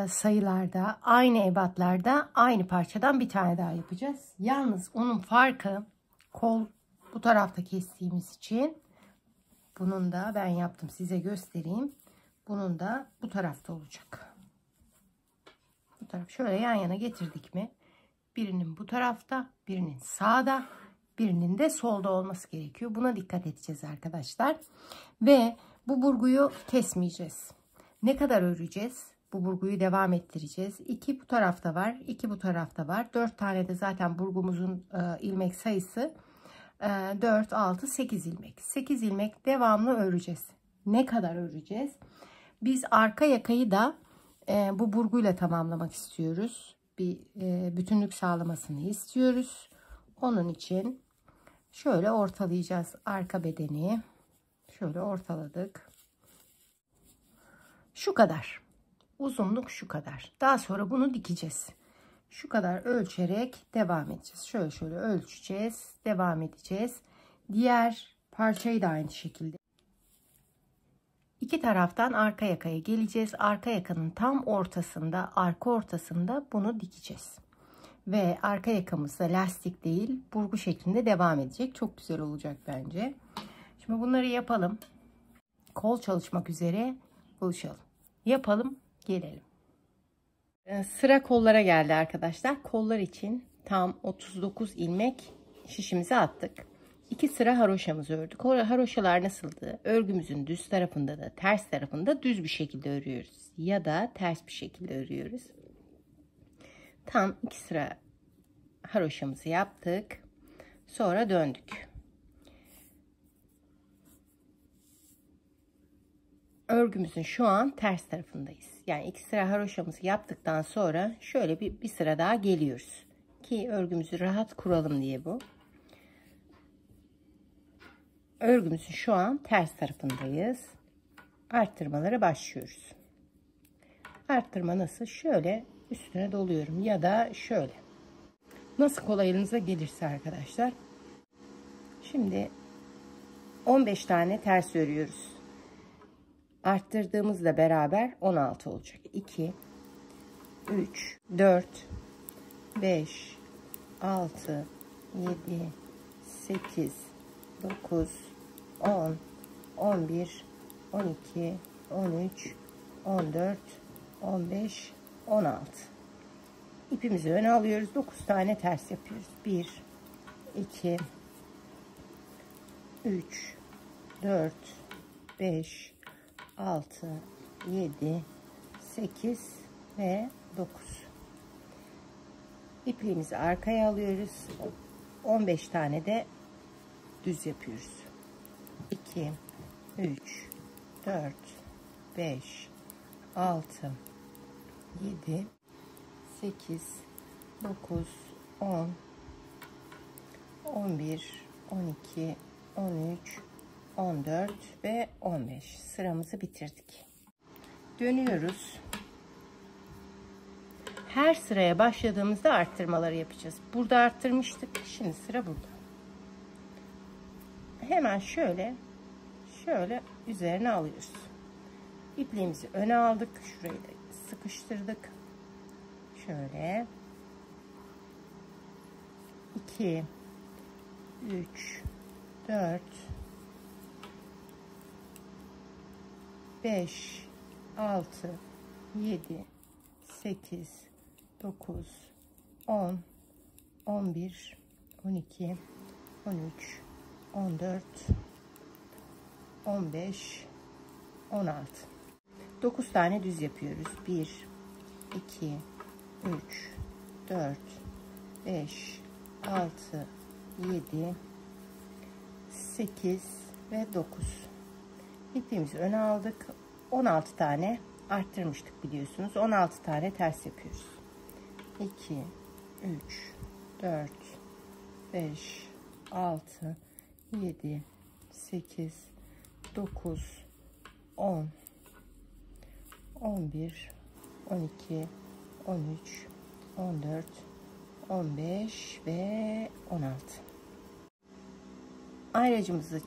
sayılarda, aynı ebatlarda, aynı parçadan bir tane daha yapacağız. Yalnız onun farkı kol bu tarafta kestiğimiz için bunun da ben yaptım size göstereyim. Bunun da bu tarafta olacak. Bu taraf şöyle yan yana getirdik mi? Birinin bu tarafta, birinin sağda, birinin de solda olması gerekiyor. Buna dikkat edeceğiz arkadaşlar. Ve bu burguyu kesmeyeceğiz. Ne kadar öreceğiz? Bu burguyu devam ettireceğiz. 2 bu tarafta var, 2 bu tarafta var. 4 tane de zaten burgumuzun ilmek sayısı 4, 6, 8 ilmek. 8 ilmek devamlı öreceğiz. Ne kadar öreceğiz? Biz arka yakayı da bu burguyla tamamlamak istiyoruz. Bir bütünlük sağlamasını istiyoruz. Onun için şöyle ortalayacağız arka bedeni. Şöyle ortaladık. Şu kadar. Uzunluk şu kadar. Daha sonra bunu dikeceğiz. Şu kadar ölçerek devam edeceğiz. Şöyle ölçeceğiz. Devam edeceğiz. Diğer parçayı da aynı şekilde. İki taraftan arka yakaya geleceğiz. Arka yakanın tam ortasında, arka ortasında bunu dikeceğiz. Ve arka yakamızda lastik değil, burgu şeklinde devam edecek. Çok güzel olacak bence. Şimdi bunları yapalım. Kol çalışmak üzere buluşalım. Yapalım, gelelim. Sıra kollara geldi arkadaşlar. Kollar için tam 39 ilmek şişimize attık. 2 sıra haroşamızı ördük. Haroşalar nasıldı? Örgümüzün düz tarafında da ters tarafında düz bir şekilde örüyoruz. Ya da ters bir şekilde örüyoruz. Tam 2 sıra haroşamızı yaptık. Sonra döndük. Örgümüzün şu an ters tarafındayız. Yani 2 sıra haroşamızı yaptıktan sonra şöyle bir sıra daha geliyoruz. Ki örgümüzü rahat kuralım diye bu. Örgümüzün şu an ters tarafındayız. Arttırmalara başlıyoruz. Arttırma nasıl? Şöyle üstüne doluyorum ya da şöyle. Nasıl kolayınıza gelirse arkadaşlar. Şimdi 15 tane ters örüyoruz. Arttırdığımızla beraber 16 olacak. 2, 3, 4, 5, 6, 7, 8, 9, 10, 11, 12, 13, 14, 15, 16. İpimizi öne alıyoruz. 9 tane ters yapıyoruz. 1, 2, 3, 4, 5, 6, 7, 8 ve 9. İpliğimizi arkaya alıyoruz. 15 tane de düz yapıyoruz. 2, 3, 4, 5, 6, 7, 8, 9, 10, 11, 12, 13, 14 ve 15 sıramızı bitirdik. Dönüyoruz. Her sıraya başladığımızda arttırmaları yapacağız. Burada arttırmıştık. Şimdi sıra burada. Hemen şöyle üzerine alıyoruz. İpliğimizi öne aldık. Şurayı da sıkıştırdık. Şöyle 2, 3, 4, 5, 6, 7, 8, 9, 10, 11, 12, 13, 14, 15, 16. 9 tane düz yapıyoruz. 1, 2, 3, 4, 5, 6, 7, 8 ve 9. İpliğimizi öne aldık. 16 tane arttırmıştık biliyorsunuz. 16 tane ters yapıyoruz. 2, 3, 4, 5, 6, 7, 8, 9, 10, 11, 12, 13, 14, 15 ve 16. Ayracımızı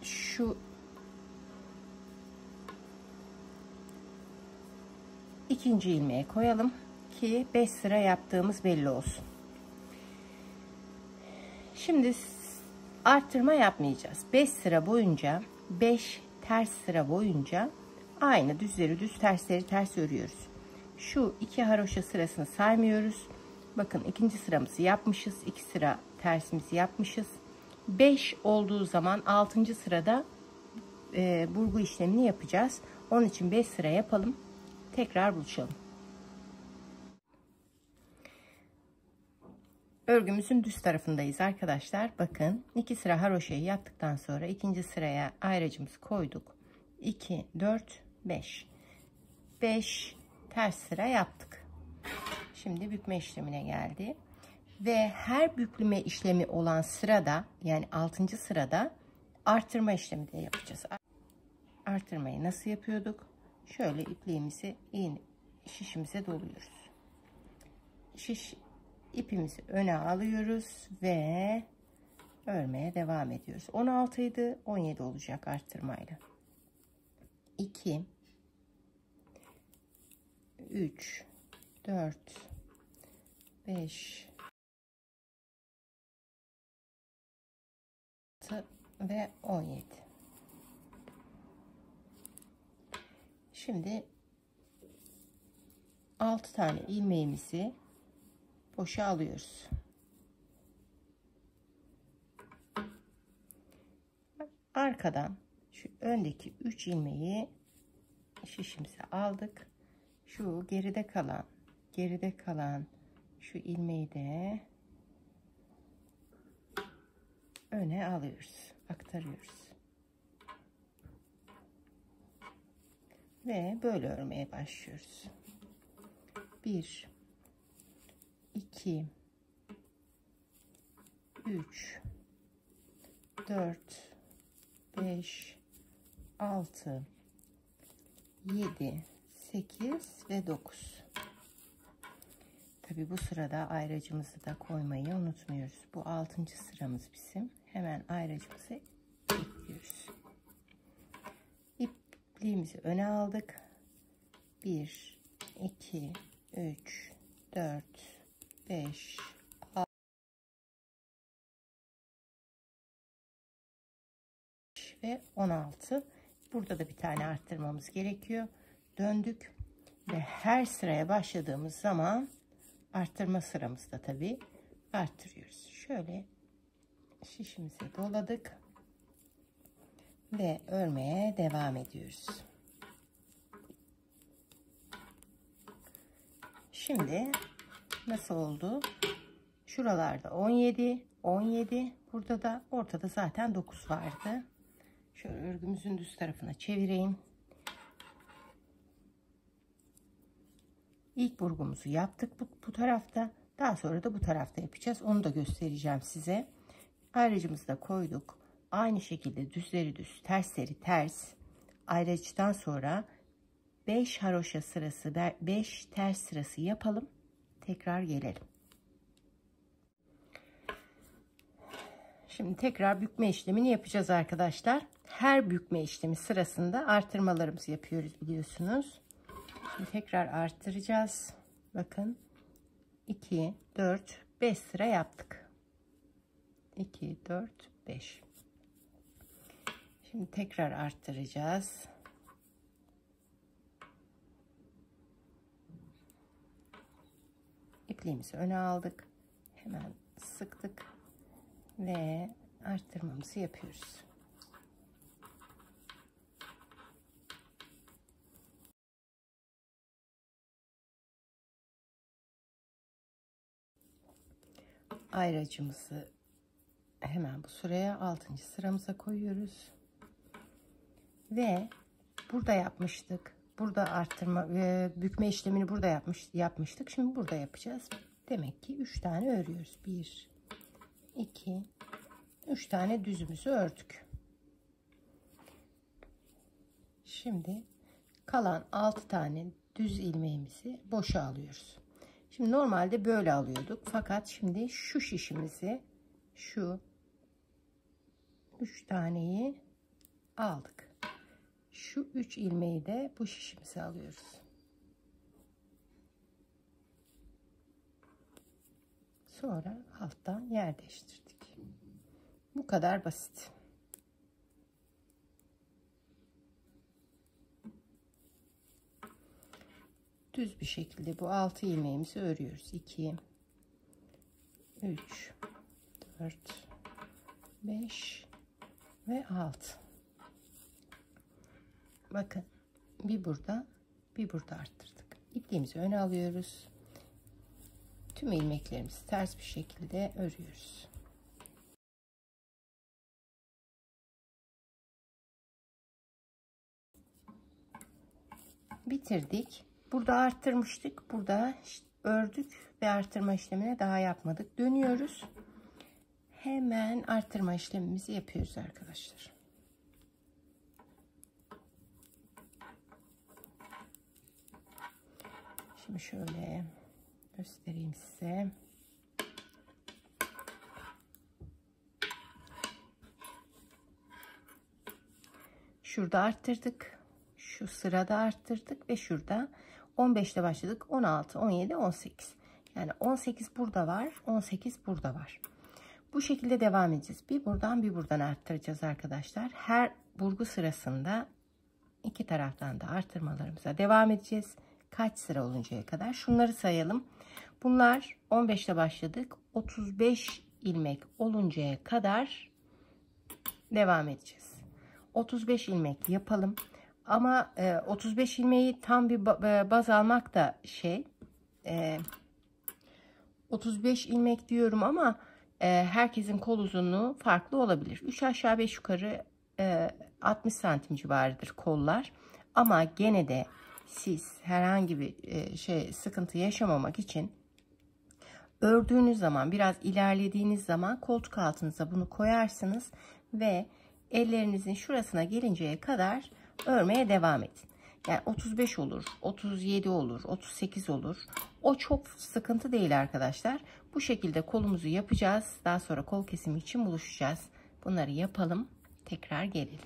şu ikinci ilmeğe koyalım ki 5 sıra yaptığımız belli olsun. Şimdi arttırma yapmayacağız. 5 sıra boyunca 5 ters sıra boyunca aynı düzleri düz tersleri ters örüyoruz. Şu 2 haroşa sırasını saymıyoruz. Bakın ikinci sıramızı yapmışız. 2 sıra tersimizi yapmışız. 5 olduğu zaman 6. sırada burgu işlemini yapacağız. Onun için 5 sıra yapalım. Tekrar buluşalım. Örgümüzün düz tarafındayız arkadaşlar. Bakın 2 sıra haroşayı yaptıktan sonra ikinci sıraya ayracımızı koyduk. 2, 4, 5. 5 ters sıra yaptık. Şimdi bükme işlemine geldi. Ve her bükleme işlemi olan sırada, yani 6. sırada artırma işlemi de yapacağız. Artırmayı nasıl yapıyorduk? Şöyle ipliğimizi şişimize doluyoruz. İpimizi öne alıyoruz ve örmeye devam ediyoruz. 16 idi, 17 olacak artırmayla. 2, 3, 4, 5 ve 17. Şimdi 6 tane ilmeğimizi boşa alıyoruz. Arkadan şu öndeki 3 ilmeği şişimize aldık. Şu geride kalan şu ilmeği de öne alıyoruz, aktarıyoruz. Ve böyle örmeye başlıyoruz. 1, 2, 3, 4, 5, 6, 7, 8 ve 9. Tabi bu sırada ayracımızı da koymayı unutmuyoruz. Bu 6. sıramız bizim. Hemen ayracımızı ekliyoruz. İpliğimizi öne aldık. 1, 2, 3, 4, 5, 6 ve 16. Burada da bir tane arttırmamız gerekiyor. Döndük ve her sıraya başladığımız zaman arttırma sıramızda tabii arttırıyoruz. Şöyle şişimizi doladık ve örmeye devam ediyoruz. Şimdi nasıl oldu? Şuralarda 17, 17, burada da ortada zaten 9 vardı. Şöyle örgümüzün düz tarafına çevireyim. İlk burgumuzu yaptık bu tarafta. Daha sonra da bu tarafta yapacağız. Onu da göstereceğim size. Ayracımızı da koyduk. Aynı şekilde düzleri düz, tersleri ters. Ayracıdan sonra 5 haroşa sırası, 5 ters sırası yapalım. Tekrar gelelim. Şimdi tekrar bükme işlemini yapacağız arkadaşlar. Her bükme işlemi sırasında artırmalarımızı yapıyoruz biliyorsunuz. Şimdi tekrar arttıracağız. Bakın 2, 4, 5 sıra yaptık. 2, 4, 5. Şimdi tekrar arttıracağız. İpliğimizi öne aldık. Hemen sıktık ve arttırmamızı yapıyoruz. Ayracımızı hemen bu sıraya 6. sıramıza koyuyoruz. Ve burada yapmıştık. Burada arttırma ve bükme işlemini burada yapmıştık. Şimdi burada yapacağız. Demek ki 3 tane örüyoruz. 1, 2, 3 tane düzümüzü ördük. Şimdi kalan 6 tane düz ilmeğimizi boşa alıyoruz. Şimdi normalde böyle alıyorduk. Fakat şimdi şu şişimizi, şu 3 taneyi aldık. Şu 3 ilmeği de bu şişimize alıyoruz. Sonra alttan yer değiştirdik. Bu kadar basit. düz bir şekilde bu 6 ilmeğimizi örüyoruz. 2 3 4 5 ve 6. Bakın, bir burada arttırdık. İpliğimizi öne alıyoruz. Tüm ilmeklerimizi ters bir şekilde örüyoruz. Bitirdik. Burada arttırmıştık. Burada ördük ve arttırma işlemine daha yapmadık. Dönüyoruz. Hemen arttırma işlemimizi yapıyoruz arkadaşlar. Şimdi şöyle göstereyim size. Şurada arttırdık. Şu sırada arttırdık ve şurada 15'te başladık. 16, 17, 18. Yani 18 burada var, 18 burada var. Bu şekilde devam edeceğiz. Bir buradan arttıracağız arkadaşlar. Her burgu sırasında iki taraftan da arttırmalarımıza devam edeceğiz. Kaç sıra oluncaya kadar? Şunları sayalım. Bunlar 15'te başladık. 35 ilmek oluncaya kadar devam edeceğiz. 35 ilmek yapalım. Ama 35 ilmeği tam bir baz almak da 35 ilmek diyorum ama herkesin kol uzunluğu farklı olabilir. 3 aşağı 5 yukarı 60 santim civarıdır kollar. Ama gene de siz herhangi bir sıkıntı yaşamamak için ördüğünüz zaman, biraz ilerlediğiniz zaman koltuk altınıza bunu koyarsınız ve ellerinizin şurasına gelinceye kadar örmeye devam edin. Yani 35 olur, 37 olur, 38 olur. O çok sıkıntı değil arkadaşlar. Bu şekilde kolumuzu yapacağız. Daha sonra kol kesimi için buluşacağız. Bunları yapalım. Tekrar gelelim.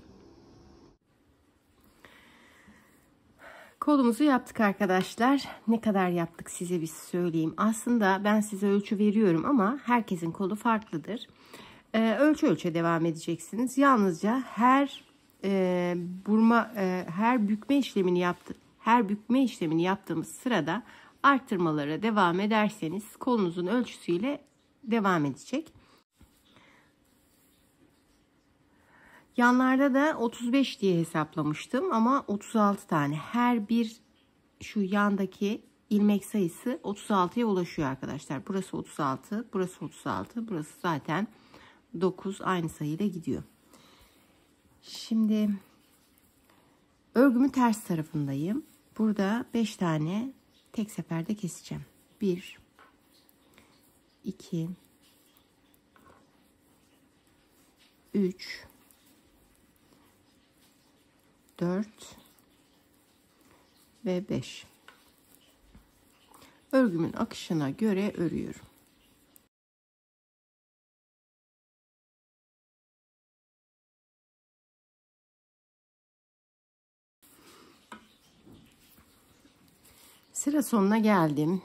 Kolumuzu yaptık arkadaşlar. Ne kadar yaptık size bir söyleyeyim. Aslında ben size ölçü veriyorum ama herkesin kolu farklıdır. Ölçe devam edeceksiniz. Yalnızca her bükme işlemini yaptığımız sırada arttırmalara devam ederseniz kolunuzun ölçüsüyle devam edecek. Yanlarda da 35 diye hesaplamıştım ama 36 tane. Her bir şu yandaki ilmek sayısı 36'ya ulaşıyor arkadaşlar. Burası 36, burası 36, burası zaten 9 aynı sayıyla gidiyor. Şimdi örgümün ters tarafındayım. Burada 5 tane tek seferde keseceğim. 1 2 3 4 ve 5. Örgümün akışına göre örüyorum. Sıra sonuna geldim.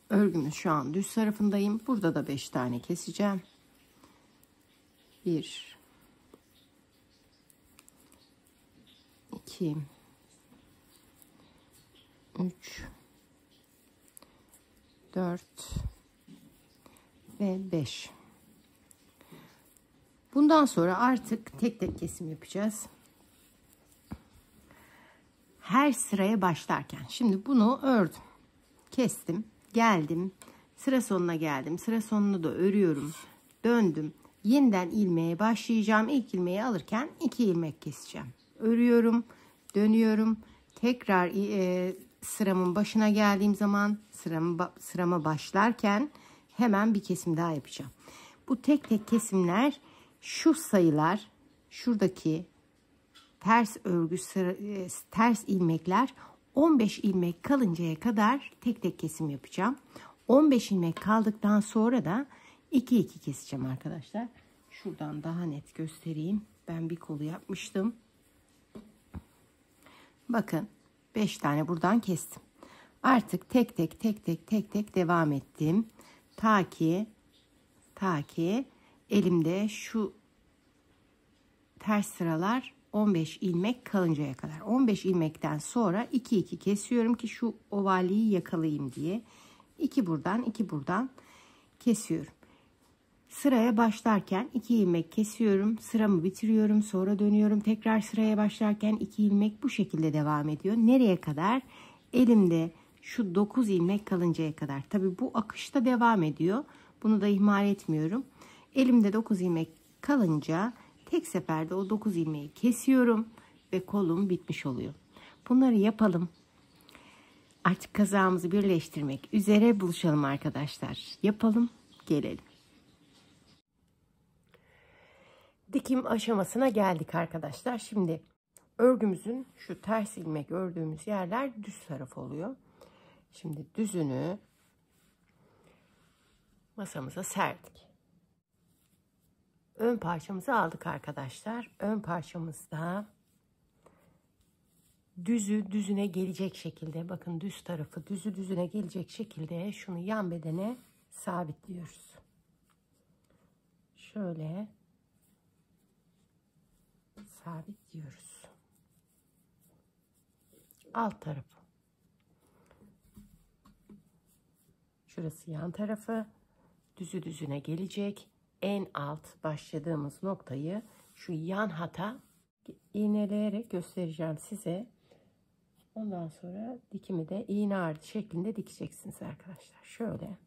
Örgümün şu an düz tarafındayım. Burada da 5 tane keseceğim. 1 2 3 4 ve 5. Bundan sonra artık tek tek kesim yapacağız. Her sıraya başlarken şimdi bunu ördüm, kestim, geldim, sıra sonuna geldim, sıra sonunu da örüyorum, döndüm, yeniden ilmeğe başlayacağım. İlk ilmeği alırken 2 ilmek keseceğim, örüyorum, dönüyorum, tekrar sıramın başına geldiğim zaman sırama başlarken hemen bir kesim daha yapacağım. Bu tek tek kesimler, şu sayılar, şuradaki ters örgü ters ilmekler 15 ilmek kalıncaya kadar tek tek kesim yapacağım. 15 ilmek kaldıktan sonra da 2 keseceğim arkadaşlar. Şuradan daha net göstereyim. Ben bir kolu yapmıştım. Bakın 5 tane buradan kestim. Artık tek tek devam ettim. Ta ki elimde şu ters sıralar 15 ilmek kalıncaya kadar. 15 ilmekten sonra 2 kesiyorum ki şu ovalliği yakalayayım diye. 2 buradan 2 buradan kesiyorum. Sıraya başlarken 2 ilmek kesiyorum. Sıramı bitiriyorum. Sonra dönüyorum. Tekrar sıraya başlarken 2 ilmek, bu şekilde devam ediyor. Nereye kadar? Elimde şu 9 ilmek kalıncaya kadar. Tabii bu akışta devam ediyor. Bunu da ihmal etmiyorum. Elimde 9 ilmek kalınca tek seferde o 9 ilmeği kesiyorum ve kolum bitmiş oluyor. Bunları yapalım. Artık kazağımızı birleştirmek üzere buluşalım arkadaşlar. Yapalım, gelelim. Dikim aşamasına geldik arkadaşlar. Şimdi örgümüzün şu ters ilmek ördüğümüz yerler düz taraf oluyor. Şimdi düzünü masamıza serdik. Ön parçamızı aldık arkadaşlar. Ön parçamızda düzü düzüne gelecek şekilde, bakın düz tarafı düzü düzüne gelecek şekilde şunu yan bedene sabitliyoruz. Şöyle sabitliyoruz. Alt tarafı. Şurası yan tarafı. Düzü düzüne gelecek. En alt başladığımız noktayı şu yan hata iğneleyerek göstereceğim size. Ondan sonra dikimi de iğne ardı şeklinde dikeceksiniz arkadaşlar. Şöyle.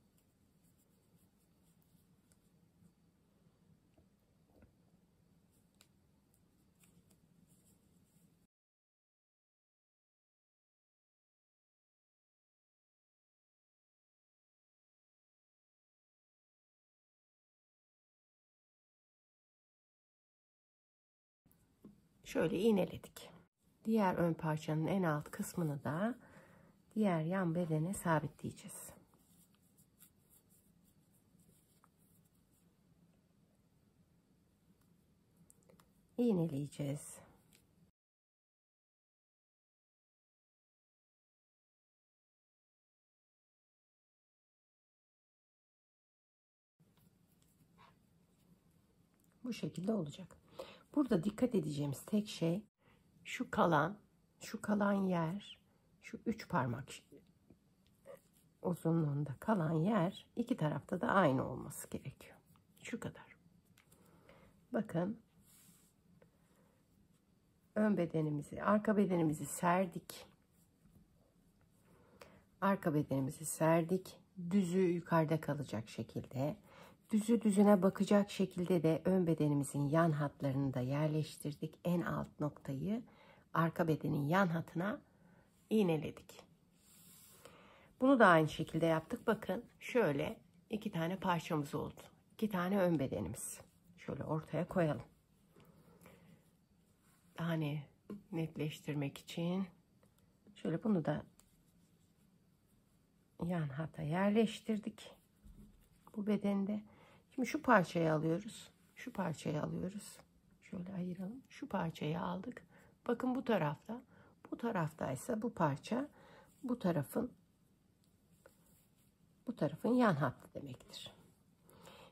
Şöyle iğneledik. Diğer ön parçanın en alt kısmını da diğer yan bedene sabitleyeceğiz. İğneleyeceğiz. Bu şekilde olacak. Burada dikkat edeceğimiz tek şey şu kalan yer, şu 3 parmak uzunluğunda kalan yer iki tarafta da aynı olması gerekiyor. Şu kadar. Bakın, ön bedenimizi, arka bedenimizi serdik. Arka bedenimizi serdik. Düzü yukarıda kalacak şekilde. Düzü düzüne bakacak şekilde de ön bedenimizin yan hatlarını da yerleştirdik. En alt noktayı arka bedenin yan hatına iğneledik. Bunu da aynı şekilde yaptık. Bakın şöyle 2 tane parçamız oldu. 2 tane ön bedenimiz. Şöyle ortaya koyalım. Daha netleştirmek için şöyle bunu da yan hata yerleştirdik. Bu bedende. Şimdi şu parçayı alıyoruz. Şu parçayı alıyoruz. Şöyle ayıralım. Şu parçayı aldık. Bakın bu tarafta. Bu taraftaysa bu parça bu tarafın yan hattı demektir.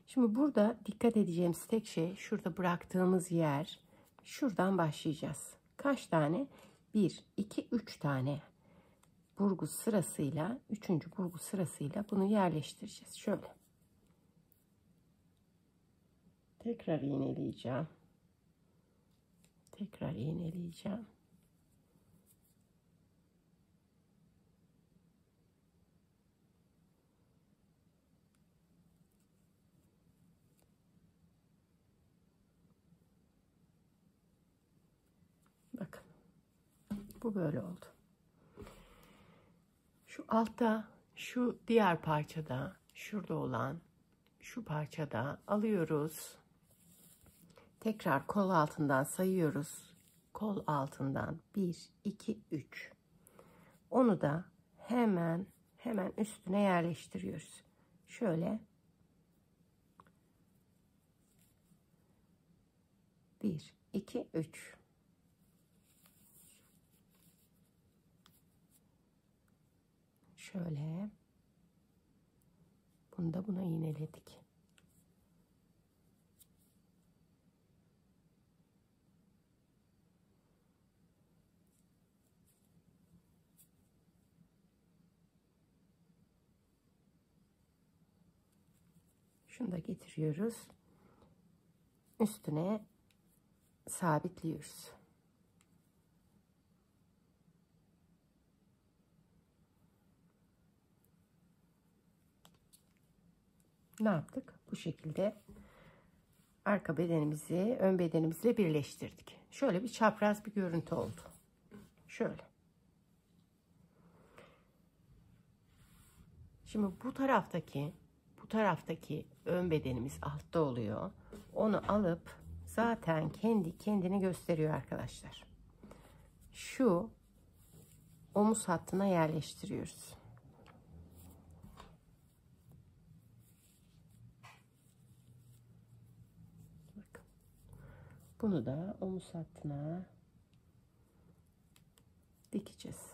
Şimdi burada dikkat edeceğimiz tek şey şurada bıraktığımız yer. Şuradan başlayacağız. Kaç tane? 1, 2, 3 tane burgu sırasıyla, 3. burgu sırasıyla bunu yerleştireceğiz. Şöyle. Tekrar iğneleyeceğim. Tekrar iğneleyeceğim. Bakın. Bu böyle oldu. Şu altta, şu diğer parçada, şurada olan şu parçada alıyoruz. Tekrar kol altından sayıyoruz. Kol altından 1, 2, 3. Onu da hemen üstüne yerleştiriyoruz. Şöyle 1, 2, 3. Şöyle. Bunu da buna iğneledik. Şunu da getiriyoruz. Üstüne sabitliyoruz. Ne yaptık? Bu şekilde arka bedenimizi ön bedenimizle birleştirdik. Şöyle bir çapraz bir görüntü oldu. Şöyle. Şimdi bu taraftaki ön bedenimiz altta oluyor. Onu alıp zaten kendi kendini gösteriyor arkadaşlar. Şu omuz hattına yerleştiriyoruz. Bakın. Bunu da omuz hattına dikeceğiz.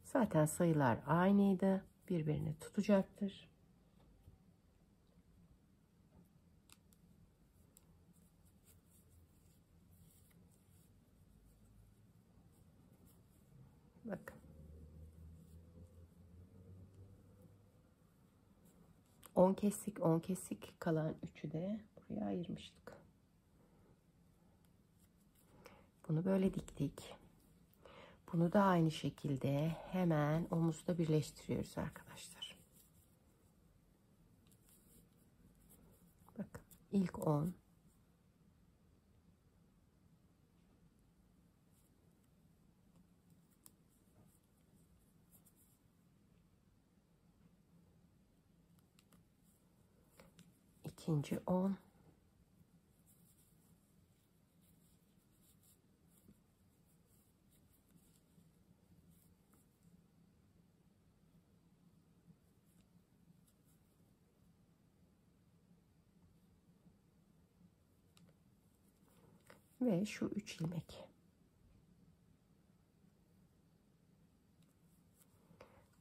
Zaten sayılar aynıydı. Birbirini tutacaktır. Bakın. 10 kesik, 10 kesik, kalan 3'ü de buraya ayırmıştık. Bunu böyle diktik. Bunu da aynı şekilde hemen omuzda birleştiriyoruz arkadaşlar. Bakın ilk 10. İkinci 10. Ve şu 3 ilmek.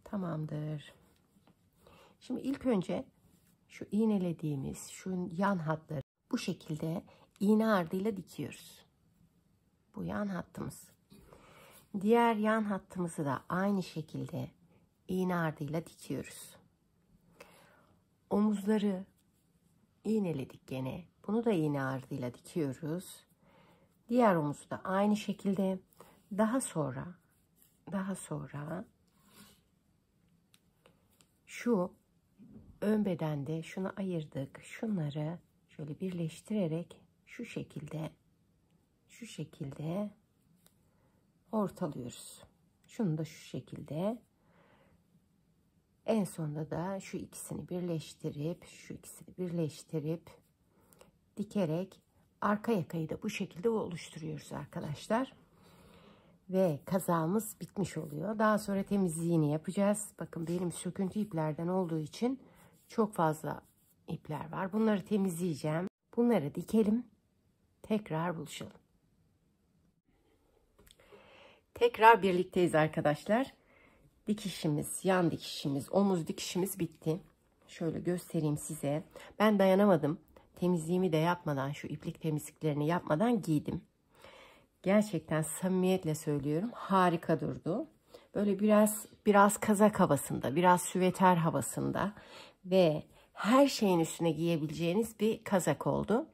Tamamdır. Şimdi ilk önce şu iğnelediğimiz şu yan hatları bu şekilde iğne ardıyla dikiyoruz. Bu yan hattımız. Diğer yan hattımızı da aynı şekilde iğne ardıyla dikiyoruz. Omuzları iğneledik gene. Bunu da iğne ardıyla dikiyoruz. Diğer omuzu da aynı şekilde. Daha sonra şu ön bedende şunu ayırdık. Şunları şöyle birleştirerek şu şekilde ortalıyoruz. Şunu da şu şekilde. En sonunda da şu ikisini birleştirip dikerek arka yakayı da bu şekilde oluşturuyoruz arkadaşlar. Ve kazağımız bitmiş oluyor. Daha sonra temizliğini yapacağız. Bakın benim söküntü iplerden olduğu için çok fazla ipler var. Bunları temizleyeceğim. Bunları dikelim. Tekrar buluşalım. Tekrar birlikteyiz arkadaşlar. Dikişimiz, yan dikişimiz, omuz dikişimiz bitti. Şöyle göstereyim size. Ben dayanamadım. Temizliğimi de yapmadan, şu iplik temizliklerini yapmadan giydim. Gerçekten samimiyetle söylüyorum, harika durdu. Böyle biraz kazak havasında, biraz süveter havasında ve her şeyin üstüne giyebileceğiniz bir kazak oldu.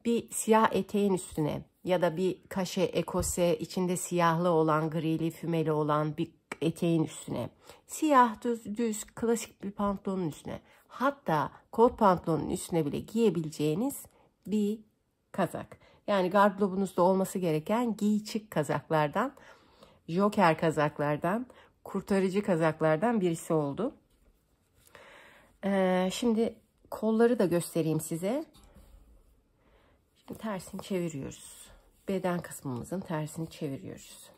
Bir siyah eteğin üstüne ya da bir kaşe, ekose, içinde siyahlı olan, grili, fümeli olan bir eteğin üstüne, siyah düz klasik bir pantolonun üstüne, hatta kot pantolonun üstüne bile giyebileceğiniz bir kazak. Yani gardırobunuzda olması gereken giy çık kazaklardan, joker kazaklardan, kurtarıcı kazaklardan birisi oldu. Şimdi kolları da göstereyim size. Şimdi tersini çeviriyoruz. Beden kısmımızın tersini çeviriyoruz.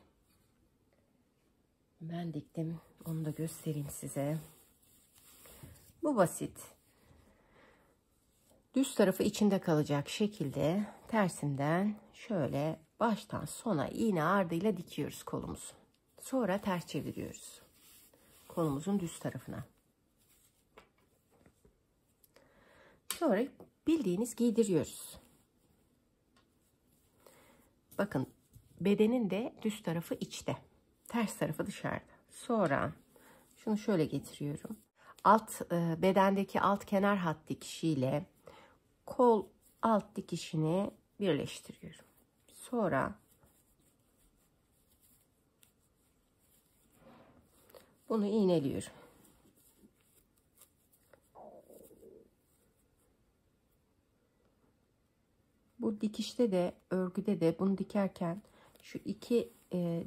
Ben diktim. Onu da göstereyim size. Bu basit. Düz tarafı içinde kalacak şekilde tersinden şöyle baştan sona iğne ardıyla dikiyoruz kolumuzu. Sonra ters çeviriyoruz. Kolumuzun düz tarafına. Sonra bildiğiniz giydiriyoruz. Bakın bedenin de düz tarafı içte. Ters tarafı dışarıda. Sonra şunu şöyle getiriyorum. bedendeki alt kenar hat dikişiyle kol alt dikişini birleştiriyorum. Sonra bunu iğneliyorum. Bu dikişte de, örgüde de bunu dikerken şu iki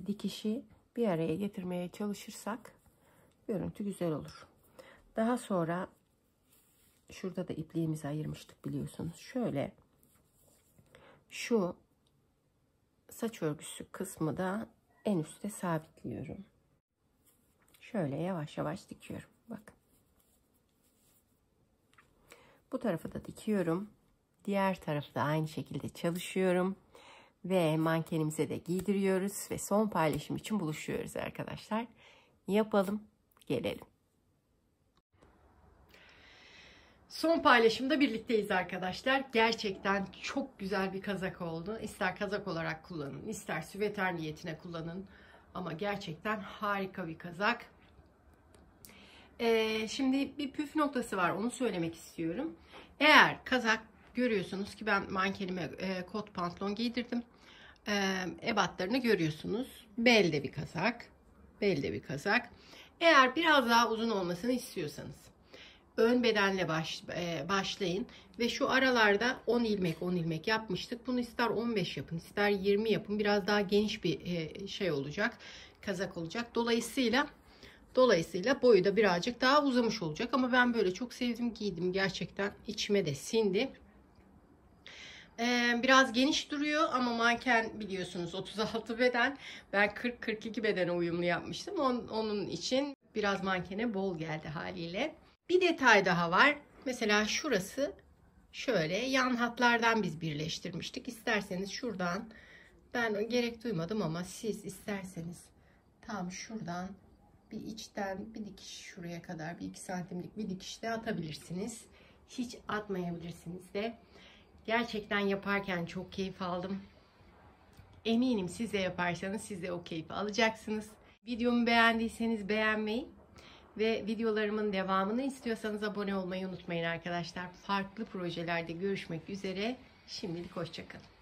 dikişi bir araya getirmeye çalışırsak görüntü güzel olur. Daha sonra şurada da ipliğimizi ayırmıştık biliyorsunuz. Şöyle şu saç örgüsü kısmı da en üste sabitliyorum. Şöyle yavaş yavaş dikiyorum. Bakın. Bu tarafı da dikiyorum. Diğer tarafı da aynı şekilde çalışıyorum. Ve mankenimize de giydiriyoruz. Ve son paylaşım için buluşuyoruz arkadaşlar. Yapalım, gelelim. Son paylaşımda birlikteyiz arkadaşlar. Gerçekten çok güzel bir kazak oldu. İster kazak olarak kullanın, ister süveter niyetine kullanın. Ama gerçekten harika bir kazak. Şimdi bir püf noktası var, onu söylemek istiyorum. Eğer kazak görüyorsunuz ki ben mankenime kot pantolon giydirdim. Ebatlarını görüyorsunuz. Belde bir kazak. Belde bir kazak. Eğer biraz daha uzun olmasını istiyorsanız ön bedenle başlayın ve şu aralarda 10 ilmek yapmıştık. Bunu ister 15 yapın, ister 20 yapın. Biraz daha geniş bir şey olacak. Kazak olacak. Dolayısıyla boyu da birazcık daha uzamış olacak. Ama ben böyle çok sevdim, giydim. Gerçekten içime de sindi. Biraz geniş duruyor ama manken biliyorsunuz 36 beden. Ben 40-42 bedene uyumlu yapmıştım. Onun için biraz mankene bol geldi haliyle. Bir detay daha var. Mesela şurası şöyle yan hatlardan biz birleştirmiştik. İsterseniz şuradan, ben gerek duymadım ama siz isterseniz tam şuradan bir içten bir dikiş şuraya kadar bir 2 santimlik bir dikiş de atabilirsiniz. Hiç atmayabilirsiniz de. Gerçekten yaparken çok keyif aldım. Eminim siz de yaparsanız siz de o keyfi alacaksınız. Videomu beğendiyseniz beğenmeyi ve videolarımın devamını istiyorsanız abone olmayı unutmayın arkadaşlar. Farklı projelerde görüşmek üzere. Şimdilik hoşça kalın.